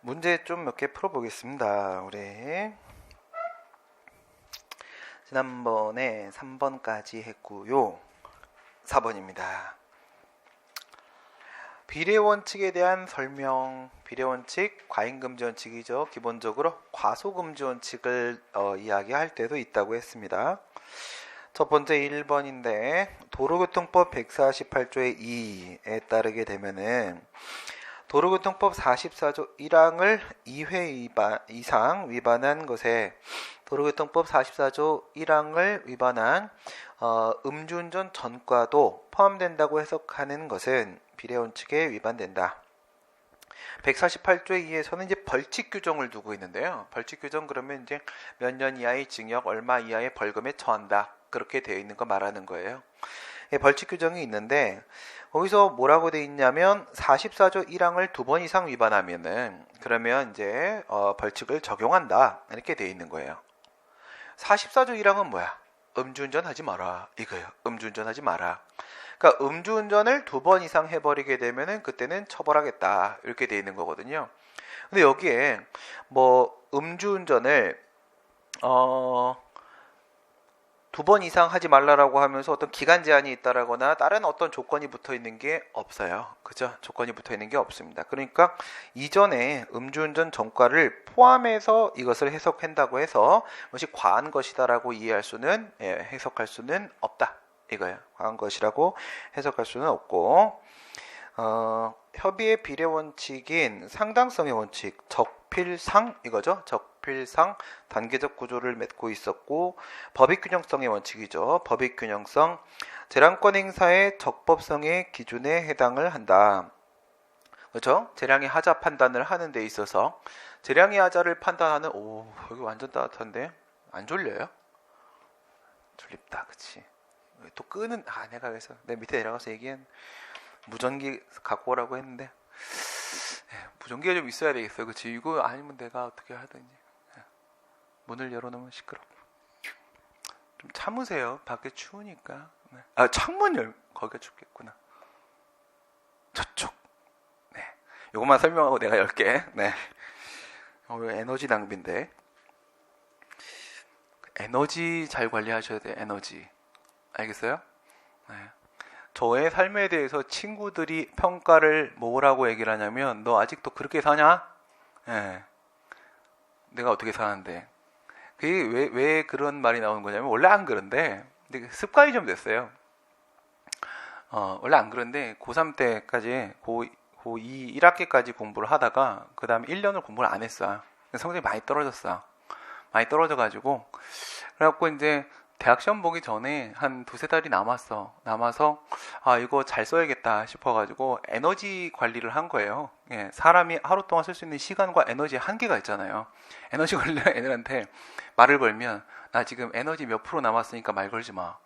문제 좀 몇 개 풀어보겠습니다. 우리 지난번에 3번까지 했고요. 4번입니다. 비례원칙에 대한 설명. 비례원칙, 과잉금지원칙이죠. 기본적으로 과소금지원칙을 이야기할 때도 있다고 했습니다. 첫 번째 1번인데 도로교통법 148조의 2에 따르게 되면은 도로교통법 44조 1항을 2회 이상 위반한 것에 도로교통법 44조 1항을 위반한 음주운전 전과도 포함된다고 해석하는 것은 비례원칙에 위반된다. 148조에 의해서는 이제 벌칙 규정을 두고 있는데요. 벌칙 규정 그러면 이제 몇 년 이하의 징역, 얼마 이하의 벌금에 처한다. 그렇게 되어 있는 거 말하는 거예요. 벌칙 규정이 있는데 거기서 뭐라고 되어 있냐면 44조 1항을 2번 이상 위반하면은 그러면 이제 벌칙을 적용한다. 이렇게 되어 있는 거예요. 44조 1항은 뭐야? 음주운전 하지 마라. 이거예요. 음주운전 하지 마라. 그러니까 음주운전을 2번 이상 해버리게 되면은 그때는 처벌하겠다. 이렇게 되어 있는 거거든요. 근데 여기에 뭐 음주운전을 2번 이상 하지 말라라고 하면서 어떤 기간 제한이 있다라거나 다른 어떤 조건이 붙어 있는 게 없어요. 그죠? 조건이 붙어 있는 게 없습니다. 그러니까 이전에 음주운전 전과를 포함해서 이것을 해석한다고 해서 이것이 과한 것이다라고 이해할 수는 해석할 수는 없다. 이거예요. 과한 것이라고 해석할 수는 없고 협의의 비례 원칙인 상당성의 원칙, 적필상 이거죠. 적필상 단계적 구조를 맺고 있었고 법익균형성의 원칙이죠. 법익균형성 재량권 행사의 적법성의 기준에 해당을 한다. 그렇죠? 재량의 하자 판단을 하는 데 있어서 재량의 하자를 판단하는 여기 완전 따뜻한데 안 졸려요? 졸립다. 그치? 또 끄는 내가 그래서 내 밑에 내려가서 얘기한 무전기 갖고 오라고 했는데 무전기가 좀 있어야 되겠어요. 그치? 이거 아니면 내가 어떻게 하든지 문을 열어놓으면 시끄러워. 좀 참으세요. 밖에 추우니까. 창문 거기가 춥겠구나. 저쪽. 네. 요것만 설명하고 내가 열게. 네. 에너지 낭비인데. 에너지 잘 관리하셔야 돼요. 에너지. 알겠어요? 네. 저의 삶에 대해서 친구들이 평가를 뭐라고 얘기를 하냐면 너 아직도 그렇게 사냐? 네. 내가 어떻게 사는데 그게 왜 그런 말이 나오는 거냐면 원래 안 그런데 근데 습관이 좀 됐어요. 원래 안 그런데 고3 때까지 고2 1학기까지 공부를 하다가 그 다음에 1년을 공부를 안 했어요. 성적이 많이 떨어졌어요. 많이 떨어져가지고 그래갖고 이제 대학 시험 보기 전에 한 2-3달이 남아서 이거 잘 써야겠다 싶어가지고 에너지 관리를 한 거예요. 예, 사람이 하루 동안 쓸 수 있는 시간과 에너지의 한계가 있잖아요. 에너지 관리를 애들한테 말을 걸면 나 지금 에너지 몇 프로 남았으니까 말 걸지 마.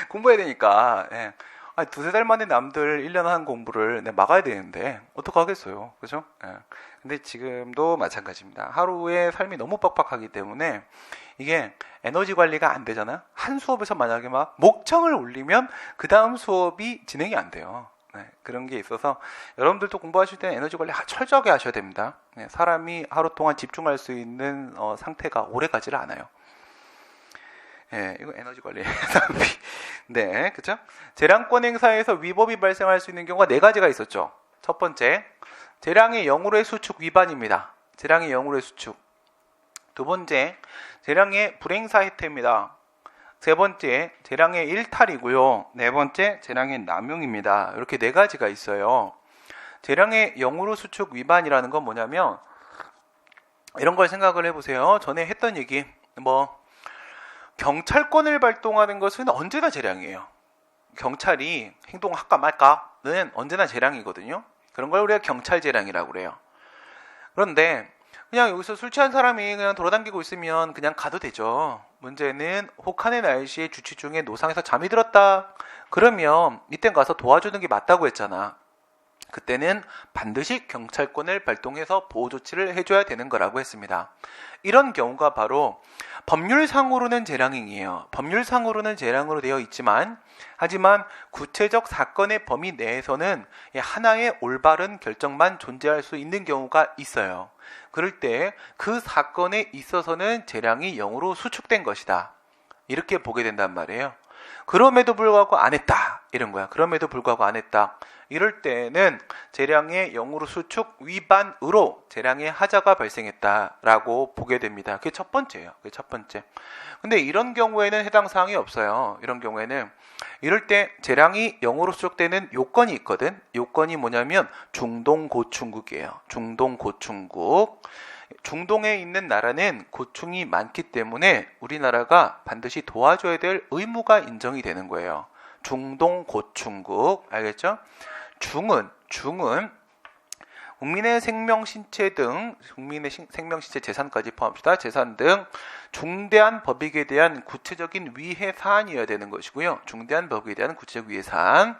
공부해야 되니까. 예. 2-3달 만에 남들 1년 한 공부를 막아야 되는데 어떡하겠어요. 그죠? 예. 근데 지금도 마찬가지입니다. 하루의 삶이 너무 빡빡하기 때문에 이게 에너지 관리가 안 되잖아요. 한 수업에서 만약에 막 목청을 올리면 그 다음 수업이 진행이 안 돼요. 네, 그런 게 있어서 여러분들도 공부하실 때는 에너지 관리 철저하게 하셔야 됩니다. 네, 사람이 하루 동안 집중할 수 있는 상태가 오래 가지를 않아요. 예, 이거 에너지 관리 낭비. 네, 그쵸? 재량권 행사에서 위법이 발생할 수 있는 경우가 4가지가 있었죠. 첫 번째, 재량의 영으로의 수축 위반입니다. 재량의 영으로의 수축. 두 번째, 재량의 불행사 혜택입니다. 세 번째, 재량의 일탈이고요. 네 번째, 재량의 남용입니다. 이렇게 4가지가 있어요. 재량의 영으로 수축 위반이라는 건 뭐냐면 이런 걸 생각을 해보세요. 전에 했던 얘기, 경찰권을 발동하는 것은 언제나 재량이에요. 경찰이 행동할까 말까는 언제나 재량이거든요. 그런 걸 우리가 경찰 재량이라고 그래요. 그런데 그냥 여기서 술 취한 사람이 그냥 돌아다니고 있으면 그냥 가도 되죠. 문제는 혹한의 날씨에 주취 중에 노상에서 잠이 들었다. 그러면 이땐 가서 도와주는 게 맞다고 했잖아. 그때는 반드시 경찰권을 발동해서 보호 조치를 해줘야 되는 거라고 했습니다. 이런 경우가 바로 법률상으로는 재량행위예요. 법률상으로는 재량으로 되어 있지만 하지만 구체적 사건의 범위 내에서는 하나의 올바른 결정만 존재할 수 있는 경우가 있어요. 그럴 때 그 사건에 있어서는 재량이 0으로 수축된 것이다. 이렇게 보게 된단 말이에요. 그럼에도 불구하고 안 했다. 이런 거야. 그럼에도 불구하고 안 했다. 이럴 때는 재량의 0으로 수축 위반으로 재량의 하자가 발생했다라고 보게 됩니다. 그게 첫 번째예요. 그게 첫 번째. 근데 이런 경우에는 해당 사항이 없어요. 이런 경우에는 이럴 때 재량이 0으로 수축되는 요건이 있거든. 요건이 뭐냐면 중동고충국이에요. 중동고충국. 중동에 있는 나라는 고충이 많기 때문에 우리나라가 반드시 도와줘야 될 의무가 인정이 되는 거예요. 중동고충국. 알겠죠? 중은 국민의 생명, 신체 등 국민의 생명, 신체, 재산까지 포함합시다. 재산 등 중대한 법익에 대한 구체적인 위해 사안이어야 되는 것이고요. 중대한 법익에 대한 구체적 위해 사안.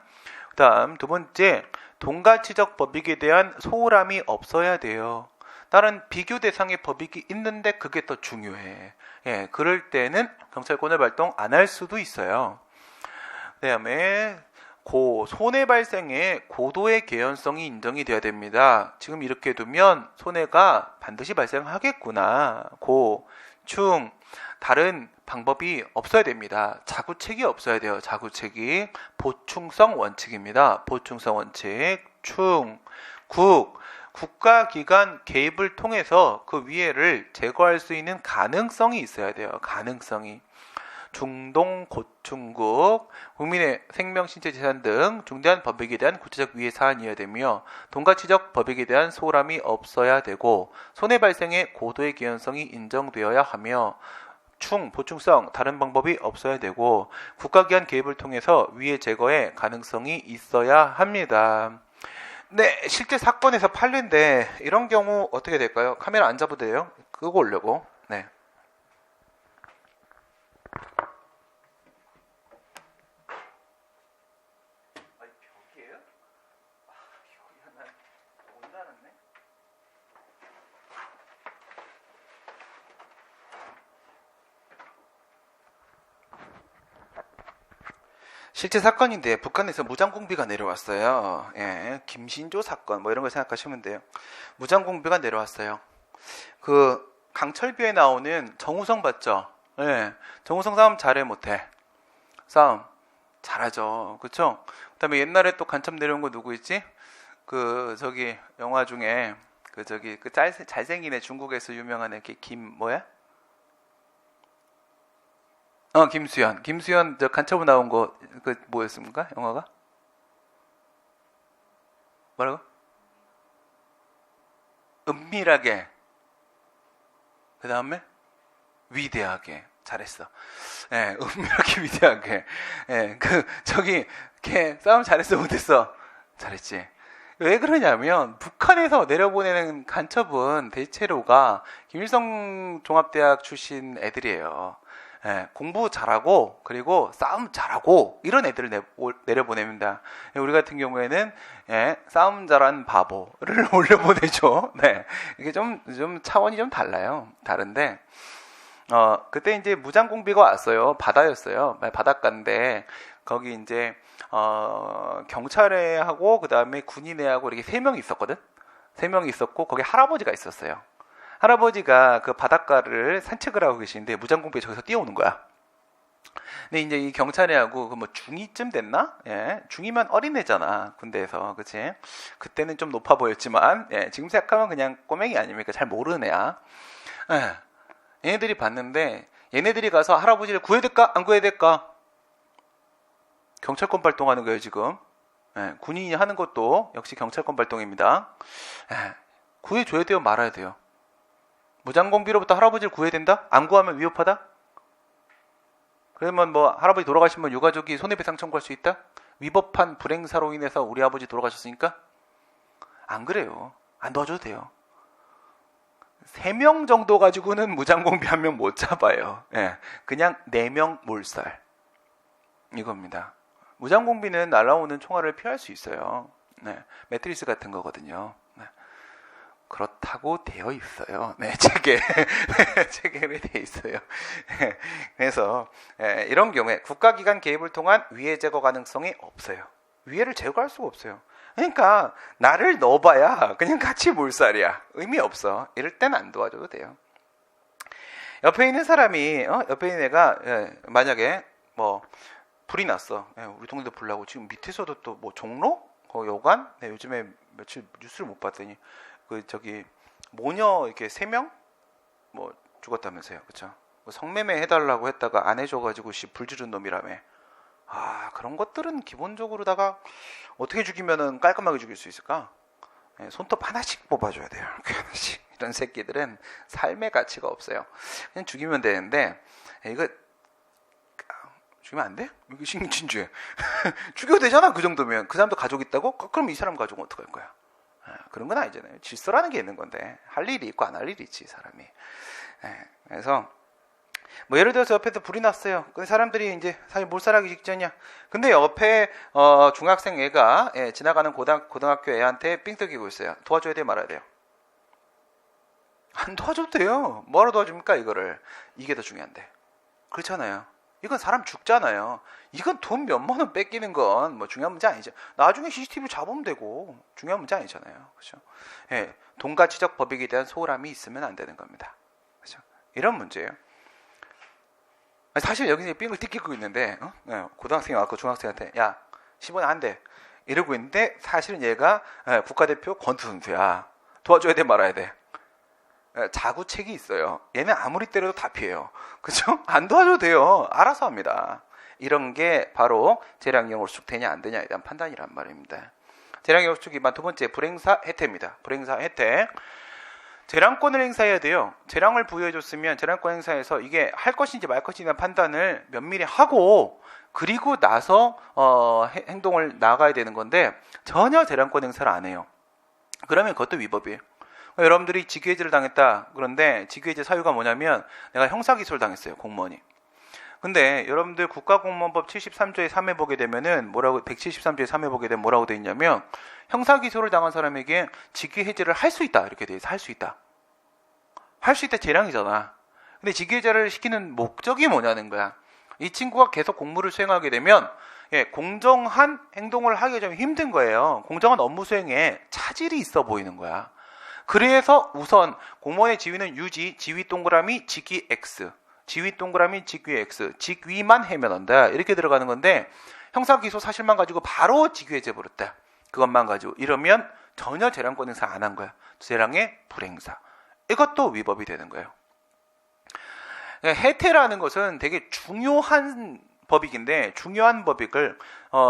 그다음 두 번째, 동가치적 법익에 대한 소홀함이 없어야 돼요. 다른 비교 대상의 법익이 있는데 그게 더 중요해. 예, 그럴 때는 경찰권을 발동 안 할 수도 있어요. 그다음에 손해 발생에 고도의 개연성이 인정이 돼야 됩니다. 지금 이렇게 두면 손해가 반드시 발생하겠구나. 충, 다른 방법이 없어야 됩니다. 자구책이 없어야 돼요. 자구책이. 보충성 원칙입니다. 보충성 원칙. 국가기관 개입을 통해서 그 위해를 제거할 수 있는 가능성이 있어야 돼요. 가능성이. 중동고충국, 국민의 생명, 신체, 재산 등 중대한 법익에 대한 구체적 위해 사안이어야 되며 동가치적 법익에 대한 소홀함이 없어야 되고 손해 발생의 고도의 개연성이 인정되어야 하며 보충성, 다른 방법이 없어야 되고 국가기관 개입을 통해서 위해 제거의 가능성이 있어야 합니다. 네, 실제 사건에서 판례인데 이런 경우 어떻게 될까요? 카메라 안 잡아도 돼요? 끄고 오려고. 네. 실제 사건인데 북한에서 무장공비가 내려왔어요. 예, 김신조 사건 뭐 이런 걸 생각하시면 돼요. 무장공비가 내려왔어요. 그 강철비에 나오는 정우성 봤죠? 예, 정우성 싸움 잘해 못해? 싸움 잘하죠. 그렇죠? 그다음에 옛날에 또 간첩 내려온 거 누구 있지? 그 저기 영화 중에 그 잘생긴 애 중국에서 유명한 애 김 뭐야? 김수현 저 간첩으로 나온 거 그 뭐였습니까? 영화가? 뭐라고? 은밀하게. 그 다음에 위대하게. 잘했어. 예, 은밀하게 위대하게. 예, 걔 싸움 잘했어 못했어? 잘했지. 왜 그러냐면 북한에서 내려보내는 간첩은 대체로가 김일성 종합대학 출신 애들이에요. 예, 공부 잘하고 그리고 싸움 잘하고 이런 애들을 내려보냅니다. 우리 같은 경우에는 싸움 잘한 바보를 올려보내죠. 네, 이게 좀 차원이 좀 달라요. 다른데 그때 이제 무장공비가 왔어요. 바다였어요. 바닷가인데 거기 이제 경찰애하고 그 다음에 군인애하고 이렇게 3명이 있었거든. 3명이 있었고 거기 할아버지가 있었어요. 할아버지가 그 바닷가를 산책을 하고 계시는데 무장공비에 저기서 뛰어오는 거야. 근데 이제 이 경찰애하고 그 뭐 중2쯤 됐나? 예, 중2면 어린애잖아 군대에서, 그치? 그때는 좀 높아 보였지만, 예, 지금 생각하면 그냥 꼬맹이 아닙니까? 잘 모르는 애야. 예, 얘네들이 봤는데 얘네들이 가서 할아버지를 구해야 될까? 안 구해야 될까? 경찰권 발동하는 거예요 지금. 예, 군인이 하는 것도 역시 경찰권 발동입니다. 예, 구해줘야 돼요? 말아야 돼요? 무장공비로부터 할아버지를 구해야 된다? 안 구하면 위협하다? 그러면 뭐 할아버지 돌아가시면 유가족이 손해배상 청구할 수 있다? 위법한 불행사로 인해서 우리 아버지 돌아가셨으니까? 안 그래요. 안 도와줘도 돼요. 3명 정도 가지고는 무장공비 1명 못 잡아요. 예, 그냥 4명 몰살 이겁니다. 무장공비는 날아오는 총알을 피할 수 있어요. 네, 매트리스 같은 거거든요. 네. 그렇다고 되어 있어요. 네, 책에 책에 되어 있어요. 그래서 이런 경우에 국가기관 개입을 통한 위해 제거 가능성이 없어요. 위해를 제거할 수가 없어요. 그러니까 나를 넣어봐야 그냥 같이 몰살이야. 의미 없어. 이럴 땐 안 도와줘도 돼요. 옆에 있는 사람이 옆에 있는 애가 만약에 뭐 불이 났어. 우리 동네도 불 나고 지금 밑에서도 또 뭐 종로? 여관? 네, 요즘에 며칠 뉴스를 못 봤더니 그 저기 모녀 이렇게 3명 뭐 죽었다면서요. 그렇죠? 성매매 해달라고 했다가 안 해줘가지고 불 지른 놈이라며. 아, 그런 것들은 기본적으로다가 어떻게 죽이면은 깔끔하게 죽일 수 있을까? 손톱 하나씩 뽑아줘야 돼요. 하나씩. 이런 새끼들은 삶의 가치가 없어요. 그냥 죽이면 되는데 이거 죽이면 안 돼? 이거 신진주에 죽여도 되잖아. 그 정도면. 그 사람도 가족 있다고? 그럼 이 사람 가족은 어떡할 거야? 그런 건 아니잖아요. 질서라는 게 있는 건데 할 일이 있고 안 할 일이 있지 사람이. 그래서 뭐 예를 들어서 옆에서 불이 났어요. 근데 사람들이 이제 사실 몰살하기 직전이야. 근데 옆에 중학생 애가 지나가는 고등학교 애한테 삥 뜯기고 있어요. 도와줘야 돼 말아야 돼요? 안 도와줘도 돼요. 뭐하러 도와줍니까 이거를. 이게 더 중요한데. 그렇잖아요. 이건 사람 죽잖아요. 이건 돈 몇만 원 뺏기는 건 뭐 중요한 문제 아니죠. 나중에 CCTV 잡으면 되고 중요한 문제 아니잖아요. 그렇죠? 동가치적 법익에 대한 소홀함이 있으면 안 되는 겁니다. 그렇죠? 이런 문제예요. 사실 여기서 삥을 뜯기고 있는데 고등학생이 와서 중학생한테 야 10원에 안 돼 이러고 있는데 사실은 얘가 국가대표 권투 선수야. 도와줘야 돼 말아야 돼? 자구책이 있어요. 얘는 아무리 때려도 다 피해요. 그죠? 안 도와줘도 돼요. 알아서 합니다. 이런 게 바로 재량이용 월수축 되냐 안 되냐에 대한 판단이란 말입니다. 재량이용 월수축 위반 두 번째 불행사 혜택입니다. 불행사 혜택. 재량권을 행사해야 돼요. 재량을 부여해줬으면 재량권 행사에서 이게 할 것인지 말 것인지 대한 판단을 면밀히 하고 그리고 나서 행동을 나가야 되는 건데 전혀 재량권 행사를 안 해요. 그러면 그것도 위법이에요. 여러분들이 직위해제를 당했다. 그런데 직위해제 사유가 뭐냐면 내가 형사기소를 당했어요. 공무원이. 근데 여러분들 국가공무원법 73조에 3회 보게 되면은 173조에 3회 보게 되면 뭐라고 되어 있냐면 형사기소를 당한 사람에게 직위해제를 할 수 있다. 이렇게 되어 있어. 할 수 있다. 할 수 있다 재량이잖아. 근데 직위해제를 시키는 목적이 뭐냐는 거야. 이 친구가 계속 공무를 수행하게 되면 공정한 행동을 하기가 좀 힘든 거예요. 공정한 업무 수행에 차질이 있어 보이는 거야. 그래서 우선 공무원의 지위는 유지, 지위 동그라미, 직위 X, 지위 동그라미, 직위 X, 직위만 해면한다. 이렇게 들어가는 건데 형사기소 사실만 가지고 바로 직위해제 버렸다. 그것만 가지고 이러면 전혀 재량권 행사 안 한 거야. 재량의 불행사. 이것도 위법이 되는 거예요. 해태라는 것은 되게 중요한 법익인데 중요한 법익을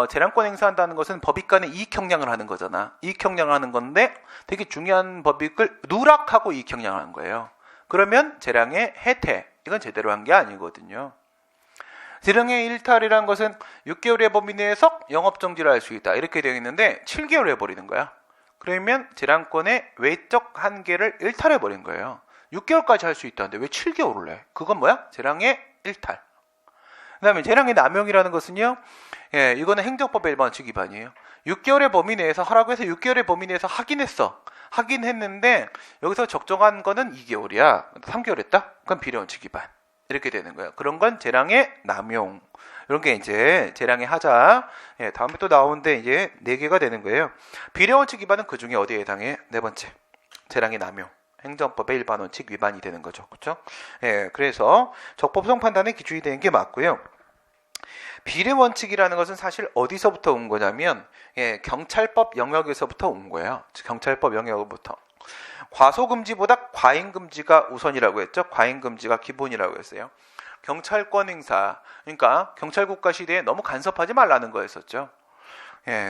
재량권 행사한다는 것은 법익 간에 이익 형량을 하는 거잖아. 이익 형량을 하는 건데 되게 중요한 법익을 누락하고 이익 형량을 하는 거예요. 그러면 재량의 해태 이건 제대로 한 게 아니거든요. 재량의 일탈이라는 것은 6개월의 범위 내에서 영업정지를 할 수 있다. 이렇게 되어 있는데 7개월 해버리는 거야. 그러면 재량권의 외적 한계를 일탈해버린 거예요. 6개월까지 할 수 있다는데 왜 7개월을 해? 그건 뭐야? 재량의 일탈. 그 다음에 재량의 남용이라는 것은요, 이거는 행정법의 일반 원칙 위반이에요. 6개월의 범위 내에서 하라고 해서 6개월의 범위 내에서 하긴 했어. 하긴 했는데 여기서 적정한 거는 2개월이야. 3개월 했다? 그건 비례 원칙 위반. 이렇게 되는 거예요. 그런 건 재량의 남용. 이런 게 이제 재량의 하자. 다음에 또 나오는데 이제 4개가 되는 거예요. 비례 원칙 위반은 그 중에 어디에 해당해? 4번째. 재량의 남용. 행정법의 일반 원칙 위반이 되는 거죠. 그렇죠? 그래서 적법성 판단에 기준이 되는 게 맞고요. 비례 원칙이라는 것은 사실 어디서부터 온 거냐면 경찰법 영역에서부터 온 거예요. 경찰법 영역부터. 과소금지보다 과잉금지가 우선이라고 했죠. 과잉금지가 기본이라고 했어요. 경찰권 행사, 그러니까 경찰국가 시대에 너무 간섭하지 말라는 거였었죠.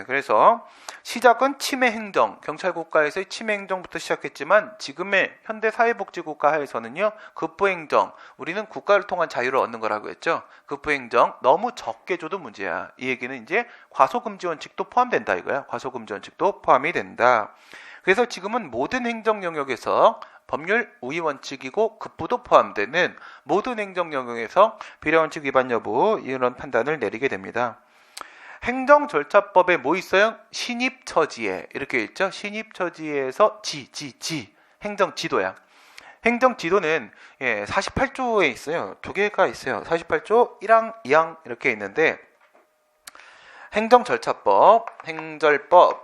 그래서 시작은 침해행정, 경찰국가에서의 침해행정부터 시작했지만 지금의 현대사회복지국가 하에서는요, 급부행정, 우리는 국가를 통한 자유를 얻는 거라고 했죠. 급부행정 너무 적게 줘도 문제야. 이 얘기는 이제 과소금지 원칙도 포함된다 이거야. 과소금지 원칙도 포함이 된다. 그래서 지금은 모든 행정 영역에서 법률 우위 원칙이고 급부도 포함되는 모든 행정 영역에서 비례 원칙 위반 여부 이런 판단을 내리게 됩니다. 행정절차법에 뭐 있어요? 신입처지에 이렇게 있죠. 신입처지에서 행정지도야. 행정지도는 48조에 있어요. 두 개가 있어요. 48조 1항, 2항 이렇게 있는데 행정절차법,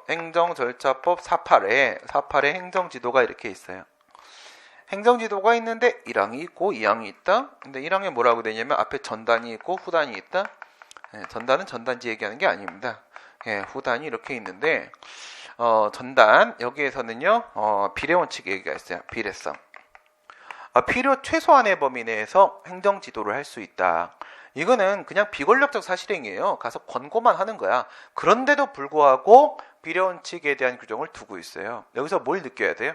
행정절차법 48에 행정지도가 이렇게 있어요. 행정지도가 있는데 1항이 있고 2항이 있다. 근데 1항에 뭐라고 되냐면 앞에 전단이 있고 후단이 있다. 전단은 전단지 얘기하는 게 아닙니다. 후단이 이렇게 있는데 전단 여기에서는요 비례원칙 얘기가 있어요. 비례성. 필요 최소한의 범위 내에서 행정지도를 할 수 있다. 이거는 그냥 비권력적 사실행위예요. 가서 권고만 하는 거야. 그런데도 불구하고 비례원칙에 대한 규정을 두고 있어요. 여기서 뭘 느껴야 돼요?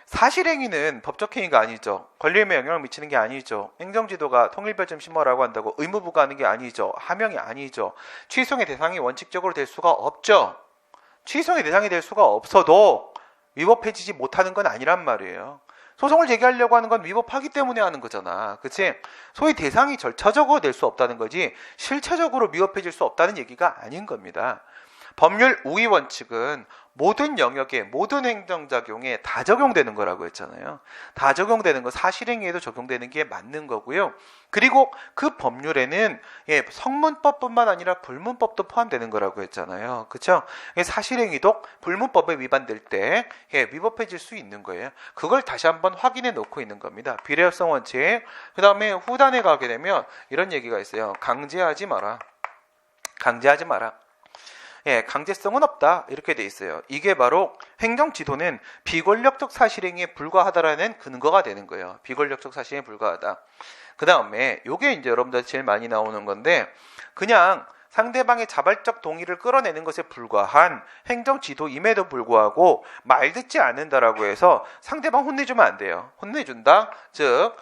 사실행위는 법적 행위가 아니죠. 권리의무에 영향을 미치는 게 아니죠. 행정지도가 통일별점 심어라고 한다고 의무부가 하는 게 아니죠. 하명이 아니죠. 취소의 대상이 원칙적으로 될 수가 없죠. 취소의 대상이 될 수가 없어도 위법해지지 못하는 건 아니란 말이에요. 소송을 제기하려고 하는 건 위법하기 때문에 하는 거잖아. 그치? 소위 대상이 절차적으로 낼 수 없다는 거지 실체적으로 위법해질 수 없다는 얘기가 아닌 겁니다. 법률 우위 원칙은 모든 영역에 모든 행정작용에 다 적용되는 거라고 했잖아요. 다 적용되는 거 사실행위에도 적용되는 게 맞는 거고요. 그리고 그 법률에는 성문법뿐만 아니라 불문법도 포함되는 거라고 했잖아요. 그렇죠? 사실행위도 불문법에 위반될 때 위법해질 수 있는 거예요. 그걸 다시 한번 확인해 놓고 있는 겁니다. 비례성 원칙. 그 다음에 후단에 가게 되면 이런 얘기가 있어요. 강제하지 마라. 강제하지 마라. 강제성은 없다 이렇게 돼 있어요. 이게 바로 행정지도는 비권력적 사실행위에 불과하다라는 근거가 되는 거예요. 비권력적 사실행위에 불과하다. 그 다음에 요게 이제 여러분들 제일 많이 나오는 건데 그냥 상대방의 자발적 동의를 끌어내는 것에 불과한 행정지도임에도 불구하고 말 듣지 않는다라고 해서 상대방 혼내주면 안 돼요. 혼내준다? 즉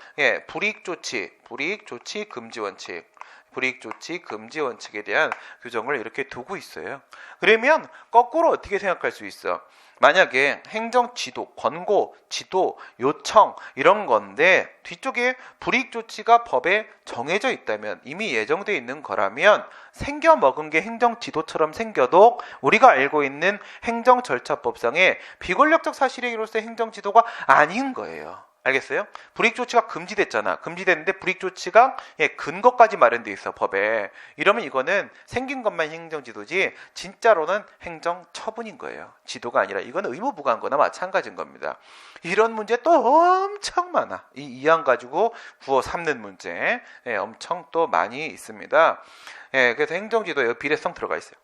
불이익조치 금지 원칙. 불이익조치 금지 원칙에 대한 규정을 이렇게 두고 있어요. 그러면 거꾸로 어떻게 생각할 수 있어? 만약에 행정지도, 권고, 지도, 요청 이런 건데 뒤쪽에 불이익조치가 법에 정해져 있다면 이미 예정되어 있는 거라면 생겨먹은 게 행정지도처럼 생겨도 우리가 알고 있는 행정절차법상의 비권력적 사실행위로서의 행정지도가 아닌 거예요. 알겠어요? 불이익조치가 금지됐잖아. 금지됐는데 불이익조치가 근거까지 마련돼 있어 법에. 이러면 이거는 생긴 것만 행정지도지 진짜로는 행정처분인 거예요. 지도가 아니라 이건 의무부가 한 거나 마찬가지인 겁니다. 이런 문제 또 엄청 많아. 이 이항 가지고 구워 삼는 문제 엄청 또 많이 있습니다. 그래서 행정지도에 비례성 들어가 있어요.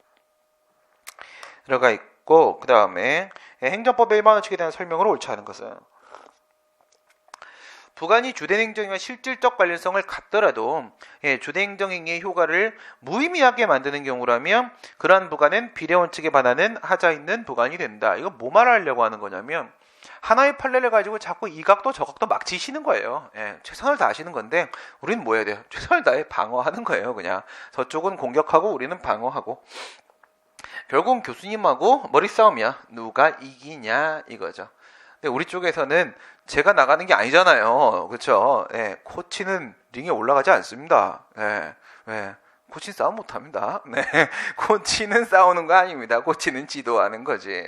들어가 있고 그 다음에 행정법의 일반 원칙에 대한 설명을 옳지 않은 것은 부관이 주된 행정행위와 실질적 관련성을 갖더라도 주된 행정행위의 효과를 무의미하게 만드는 경우라면 그러한 부관은 비례원칙에 반하는 하자 있는 부관이 된다. 이거 뭐 말하려고 하는 거냐면 하나의 판례를 가지고 자꾸 이 각도 저 각도 막 지시는 거예요. 최선을 다하시는 건데 우리는 뭐 해야 돼요? 최선을 다해 방어하는 거예요. 그냥 저쪽은 공격하고 우리는 방어하고 결국은 교수님하고 머리싸움이야. 누가 이기냐 이거죠. 근데 우리 쪽에서는 제가 나가는 게 아니잖아요. 그렇죠? 코치는 링에 올라가지 않습니다. 코치는 싸움 못합니다. 코치는 싸우는 거 아닙니다. 코치는 지도하는 거지.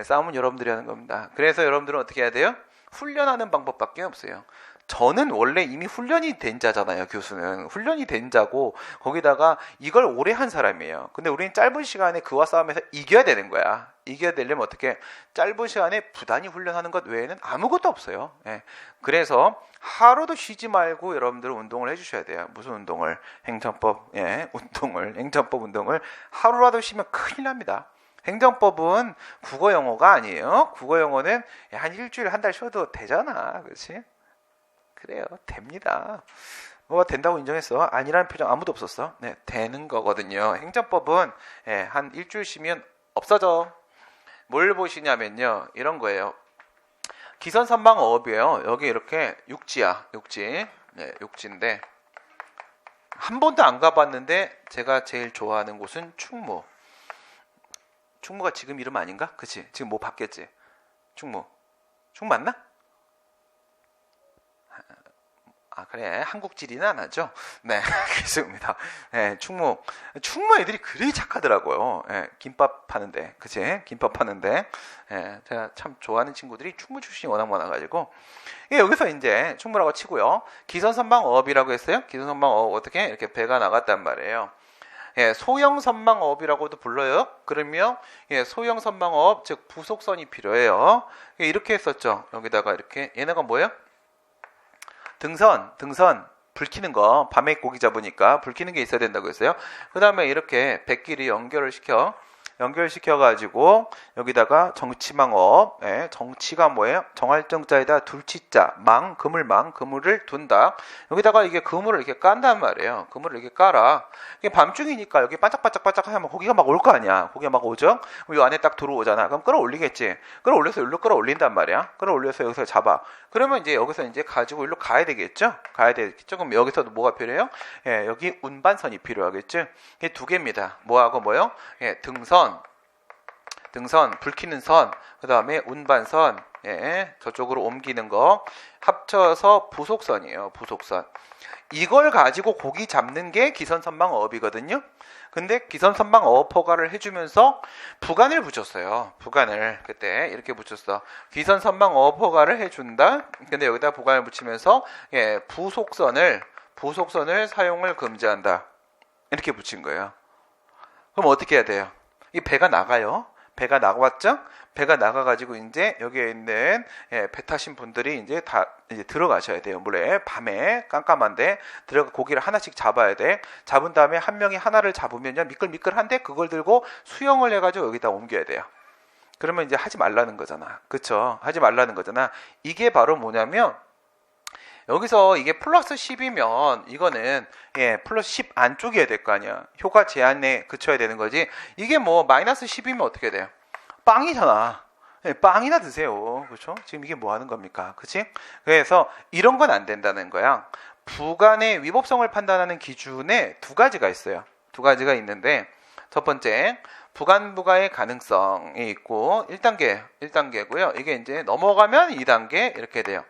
싸움은 여러분들이 하는 겁니다. 그래서 여러분들은 어떻게 해야 돼요? 훈련하는 방법밖에 없어요. 저는 원래 이미 훈련이 된 자잖아요. 교수는 훈련이 된 자고 거기다가 이걸 오래 한 사람이에요. 근데 우리는 짧은 시간에 그와 싸움에서 이겨야 되는 거야. 이겨야 되려면 어떻게 짧은 시간에 부단히 훈련하는 것 외에는 아무것도 없어요. 그래서 하루도 쉬지 말고 여러분들은 운동을 해주셔야 돼요. 무슨 운동을? 행정법 운동을 하루라도 쉬면 큰일 납니다. 행정법은 국어 영어가 아니에요. 국어 영어는 한 일주일 한 달 쉬어도 되잖아. 그렇지? 그래요. 됩니다. 뭐가 된다고 인정했어? 아니라는 표정 아무도 없었어. 되는 거거든요. 행정법은 한 일주일 쉬면 없어져. 뭘 보시냐면요. 이런 거예요. 기선선방어업이에요. 여기 이렇게 육지야. 육지인데 한 번도 안 가봤는데 제가 제일 좋아하는 곳은 충무. 충무가 지금 이름 아닌가? 그치? 지금 뭐 바뀌었지? 충무 맞나? 아, 그래. 한국지리는 안 하죠. 네, 알겠습니다. 네, 충무 애들이 그리 착하더라고요. 네, 김밥 파는데, 그치? 김밥 파는데. 네, 제가 참 좋아하는 친구들이 충무 출신이 워낙 많아가지고. 예, 여기서 이제 충무라고 치고요. 기선선방어업이라고 했어요. 기선선방어업 어떻게? 이렇게 배가 나갔단 말이에요. 예, 소형선방어업이라고도 불러요. 그러면 예, 소형선방어업 즉 부속선이 필요해요. 예, 이렇게 했었죠. 여기다가 이렇게 얘네가 뭐예요? 등선 불 켜는 거 밤에 고기 잡으니까 불 켜는 게 있어야 된다고 했어요. 그 다음에 이렇게 백끼리 연결시켜 가지고 여기다가 정치망업, 예, 정치가 뭐예요? 정할정자에다 둘치자, 그물을 둔다. 여기다가 이게 그물을 이렇게 깐단 말이에요. 그물을 이렇게 깔아. 이게 밤중이니까 여기 반짝반짝 하면 고기가 막 올 거 아니야. 고기가 막 오죠? 이 안에 딱 들어오잖아. 그럼 끌어올리겠지. 끌어올려서 일로 끌어올린단 말이야. 끌어올려서 여기서 잡아. 그러면 이제 여기서 이제 가지고 일로 가야 되겠죠? 그럼 여기서도 뭐가 필요해요? 예, 여기 운반선이 필요하겠죠? 이게 두 개입니다. 뭐하고 뭐요? 예, 등선, 불 켜는 선, 그 다음에 운반선, 예, 저쪽으로 옮기는 거 합쳐서 부속선이에요. 부속선. 이걸 가지고 고기 잡는 게 기선선방어업이거든요. 근데 기선선방어업 허가를 해주면서 부관을 붙였어요. 부관을 그때 이렇게 붙였어. 기선선방어업 허가를 해준다. 근데 여기다 부관을 붙이면서 예, 부속선을 사용을 금지한다. 이렇게 붙인 거예요. 그럼 어떻게 해야 돼요? 이 배가 나가요. 배가 나왔죠? 배가 나가가지고 이제 여기에 있는 예, 배 타신 분들이 이제 다 이제 들어가셔야 돼요. 물에 밤에 깜깜한데 들어가 고기를 하나씩 잡아야 돼. 잡은 다음에 한 명이 하나를 잡으면요 미끌미끌한데 그걸 들고 수영을 해가지고 여기다 옮겨야 돼요. 그러면 이제 하지 말라는 거잖아. 그쵸? 하지 말라는 거잖아. 이게 바로 뭐냐면 여기서 이게 플러스 10이면 이거는 예, 플러스 10 안쪽이어야 될 거 아니야. 효과 제한에 그쳐야 되는 거지. 이게 뭐 마이너스 10이면 어떻게 돼요? 빵이잖아. 예, 빵이나 드세요. 그렇죠? 지금 이게 뭐 하는 겁니까? 그치? 그래서 이런 건 안 된다는 거야. 부관의 위법성을 판단하는 기준에 두 가지가 있어요. 두 가지가 있는데 첫 번째 부관부가의 가능성이 있고 1단계고요. 이게 이제 넘어가면 2단계 이렇게 돼요.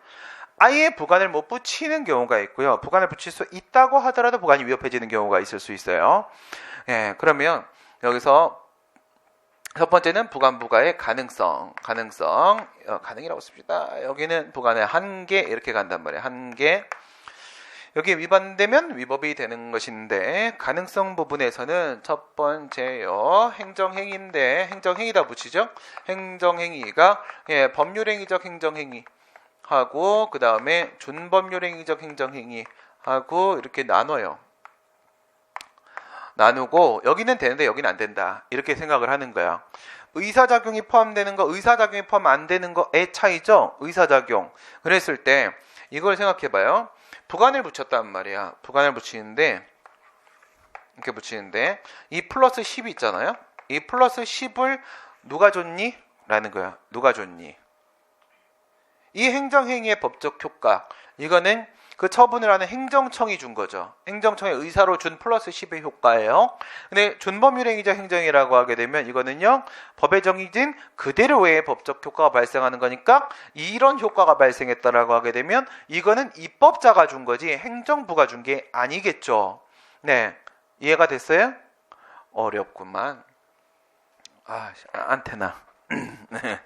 아예 부관을 못 붙이는 경우가 있고요. 부관을 붙일 수 있다고 하더라도 부관이 위협해지는 경우가 있을 수 있어요. 예, 그러면 여기서 첫 번째는 부관부가의 가능이라고 씁시다. 여기는 부관의 한계 이렇게 간단 말이에요. 한계. 여기에 위반되면 위법이 되는 것인데 가능성 부분에서는 첫 번째요. 행정행위인데 행정행위다 붙이죠. 행정행위가 예, 법률행위적 행정행위 하고 그 다음에 준법률행위적 행정행위 하고 이렇게 나눠요. 나누고 여기는 되는데 여기는 안 된다. 이렇게 생각을 하는 거야. 의사작용이 포함되는 거, 의사작용이 포함 안 되는 거의 차이죠. 의사작용. 그랬을 때 이걸 생각해봐요. 부관을 붙였단 말이야. 부관을 붙이는데 이렇게 붙이는데 이 플러스 10이 있잖아요. 이 플러스 10을 누가 줬니? 라는 거야. 누가 줬니? 이 행정행위의 법적 효과 이거는 그 처분을 하는 행정청이 준 거죠. 행정청의 의사로 준 플러스 10의 효과예요. 근데 준법률행위적 행정이라고 하게 되면 이거는요. 법에 정해진 그대로의 법적 효과가 발생하는 거니까 이런 효과가 발생했다라고 하게 되면 이거는 입법자가 준 거지 행정부가 준 게 아니겠죠. 네, 이해가 됐어요? 어렵구만. 안테나. 네,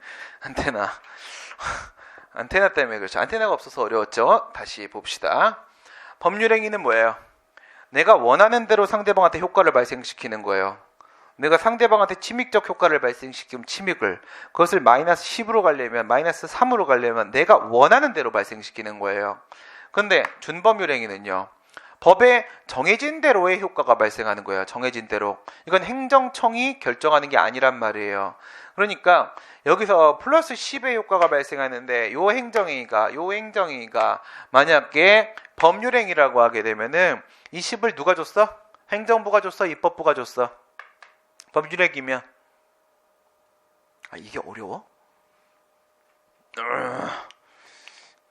안테나 때문에 그렇죠. 안테나가 없어서 어려웠죠. 다시 봅시다. 법률행위는 뭐예요? 내가 원하는 대로 상대방한테 효과를 발생시키는 거예요. 내가 상대방한테 침익적 효과를 발생시키면 침익을 그것을 마이너스 10으로 가려면 마이너스 3으로 가려면 내가 원하는 대로 발생시키는 거예요. 근데 준법률행위는요. 법에 정해진 대로의 효과가 발생하는 거예요. 정해진 대로. 이건 행정청이 결정하는 게 아니란 말이에요. 그러니까 여기서 플러스 10의 효과가 발생하는데 요 행정행위가 만약에 법률행위라고 하게 되면은 이 10을 누가 줬어? 행정부가 줬어? 입법부가 줬어? 법률행위면 이게 어려워?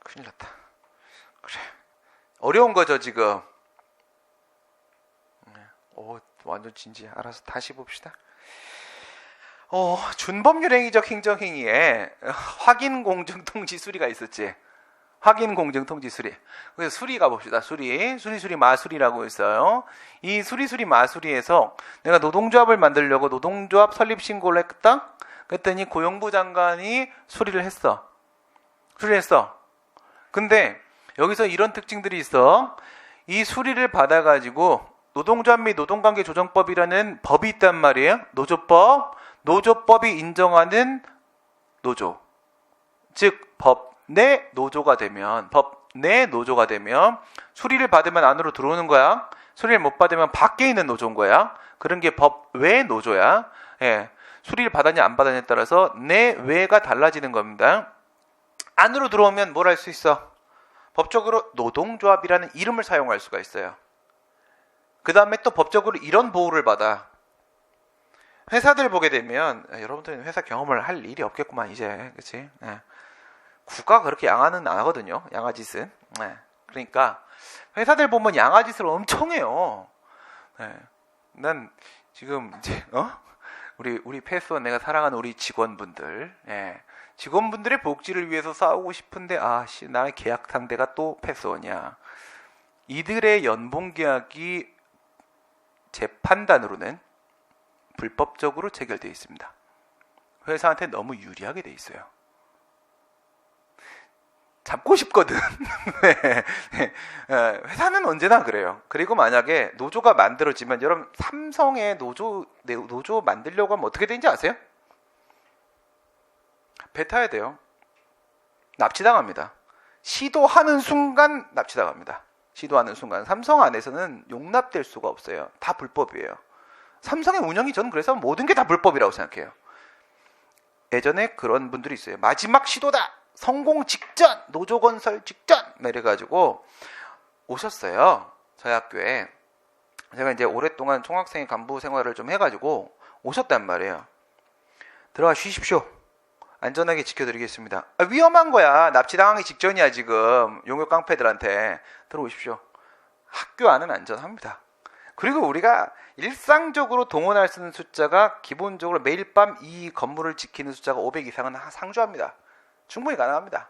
큰일 났다. 그래. 어려운 거죠 지금. 완전 진지해. 알아서 다시 봅시다. 준법률행위적 행정행위에 확인 공정통지 수리가 있었지. 확인 공증 통지 수리. 그래서 수리 가봅시다. 수리 마수리라고 있어요. 이 수리 마수리에서 내가 노동조합을 만들려고 노동조합 설립 신고를 했다. 그랬더니 고용부 장관이 수리를 했어. 근데 여기서 이런 특징들이 있어. 이 수리를 받아가지고 노동조합 및 노동관계 조정법이라는 법이 있단 말이에요. 노조법이 인정하는 노조. 즉 법 내 노조가 되면 수리를 받으면 안으로 들어오는 거야. 수리를 못 받으면 밖에 있는 노조인 거야. 그런 게 법 외 노조야. 예. 수리를 받았냐 안 받았냐에 따라서 내 외가 달라지는 겁니다. 안으로 들어오면 뭘 할 수 있어? 법적으로 노동조합이라는 이름을 사용할 수가 있어요. 그 다음에 또 법적으로 이런 보호를 받아. 회사들 보게 되면 여러분들은 회사 경험을 할 일이 없겠구만 이제. 그치? 예. 국가가 그렇게 양아는 안 하거든요. 양아짓은. 예. 그러니까 회사들 보면 양아짓을 엄청 해요. 예. 난 지금 이제 우리 패스원 내가 사랑하는 우리 직원분들, 예. 직원분들의 복지를 위해서 싸우고 싶은데 나의 계약 상대가 또 패스원이야. 이들의 연봉 계약이 제 판단으로는 불법적으로 체결되어 있습니다. 회사한테 너무 유리하게 돼 있어요. 잡고 싶거든. 회사는 언제나 그래요. 그리고 만약에 노조가 만들어지면 여러분 삼성의 노조 만들려고 하면 어떻게 되는지 아세요? 배 타야 돼요. 납치당합니다. 시도하는 순간 납치당합니다. 삼성 안에서는 용납될 수가 없어요. 다 불법이에요. 삼성의 운영이 저는 그래서 모든 게 다 불법이라고 생각해요. 예전에 그런 분들이 있어요. 마지막 시도다. 성공 직전, 노조 건설 직전 이래가지고 오셨어요. 저희 학교에. 제가 이제 오랫동안 총학생회 간부 생활을 좀 해가지고 오셨단 말이에요. 들어가 쉬십시오. 안전하게 지켜드리겠습니다. 위험한 거야. 납치당하기 직전이야 지금. 용역 깡패들한테. 들어오십시오. 학교 안은 안전합니다. 그리고 우리가 일상적으로 동원할 수 있는 숫자가 기본적으로 매일 밤 이 건물을 지키는 숫자가 500 이상은 상주합니다. 충분히 가능합니다.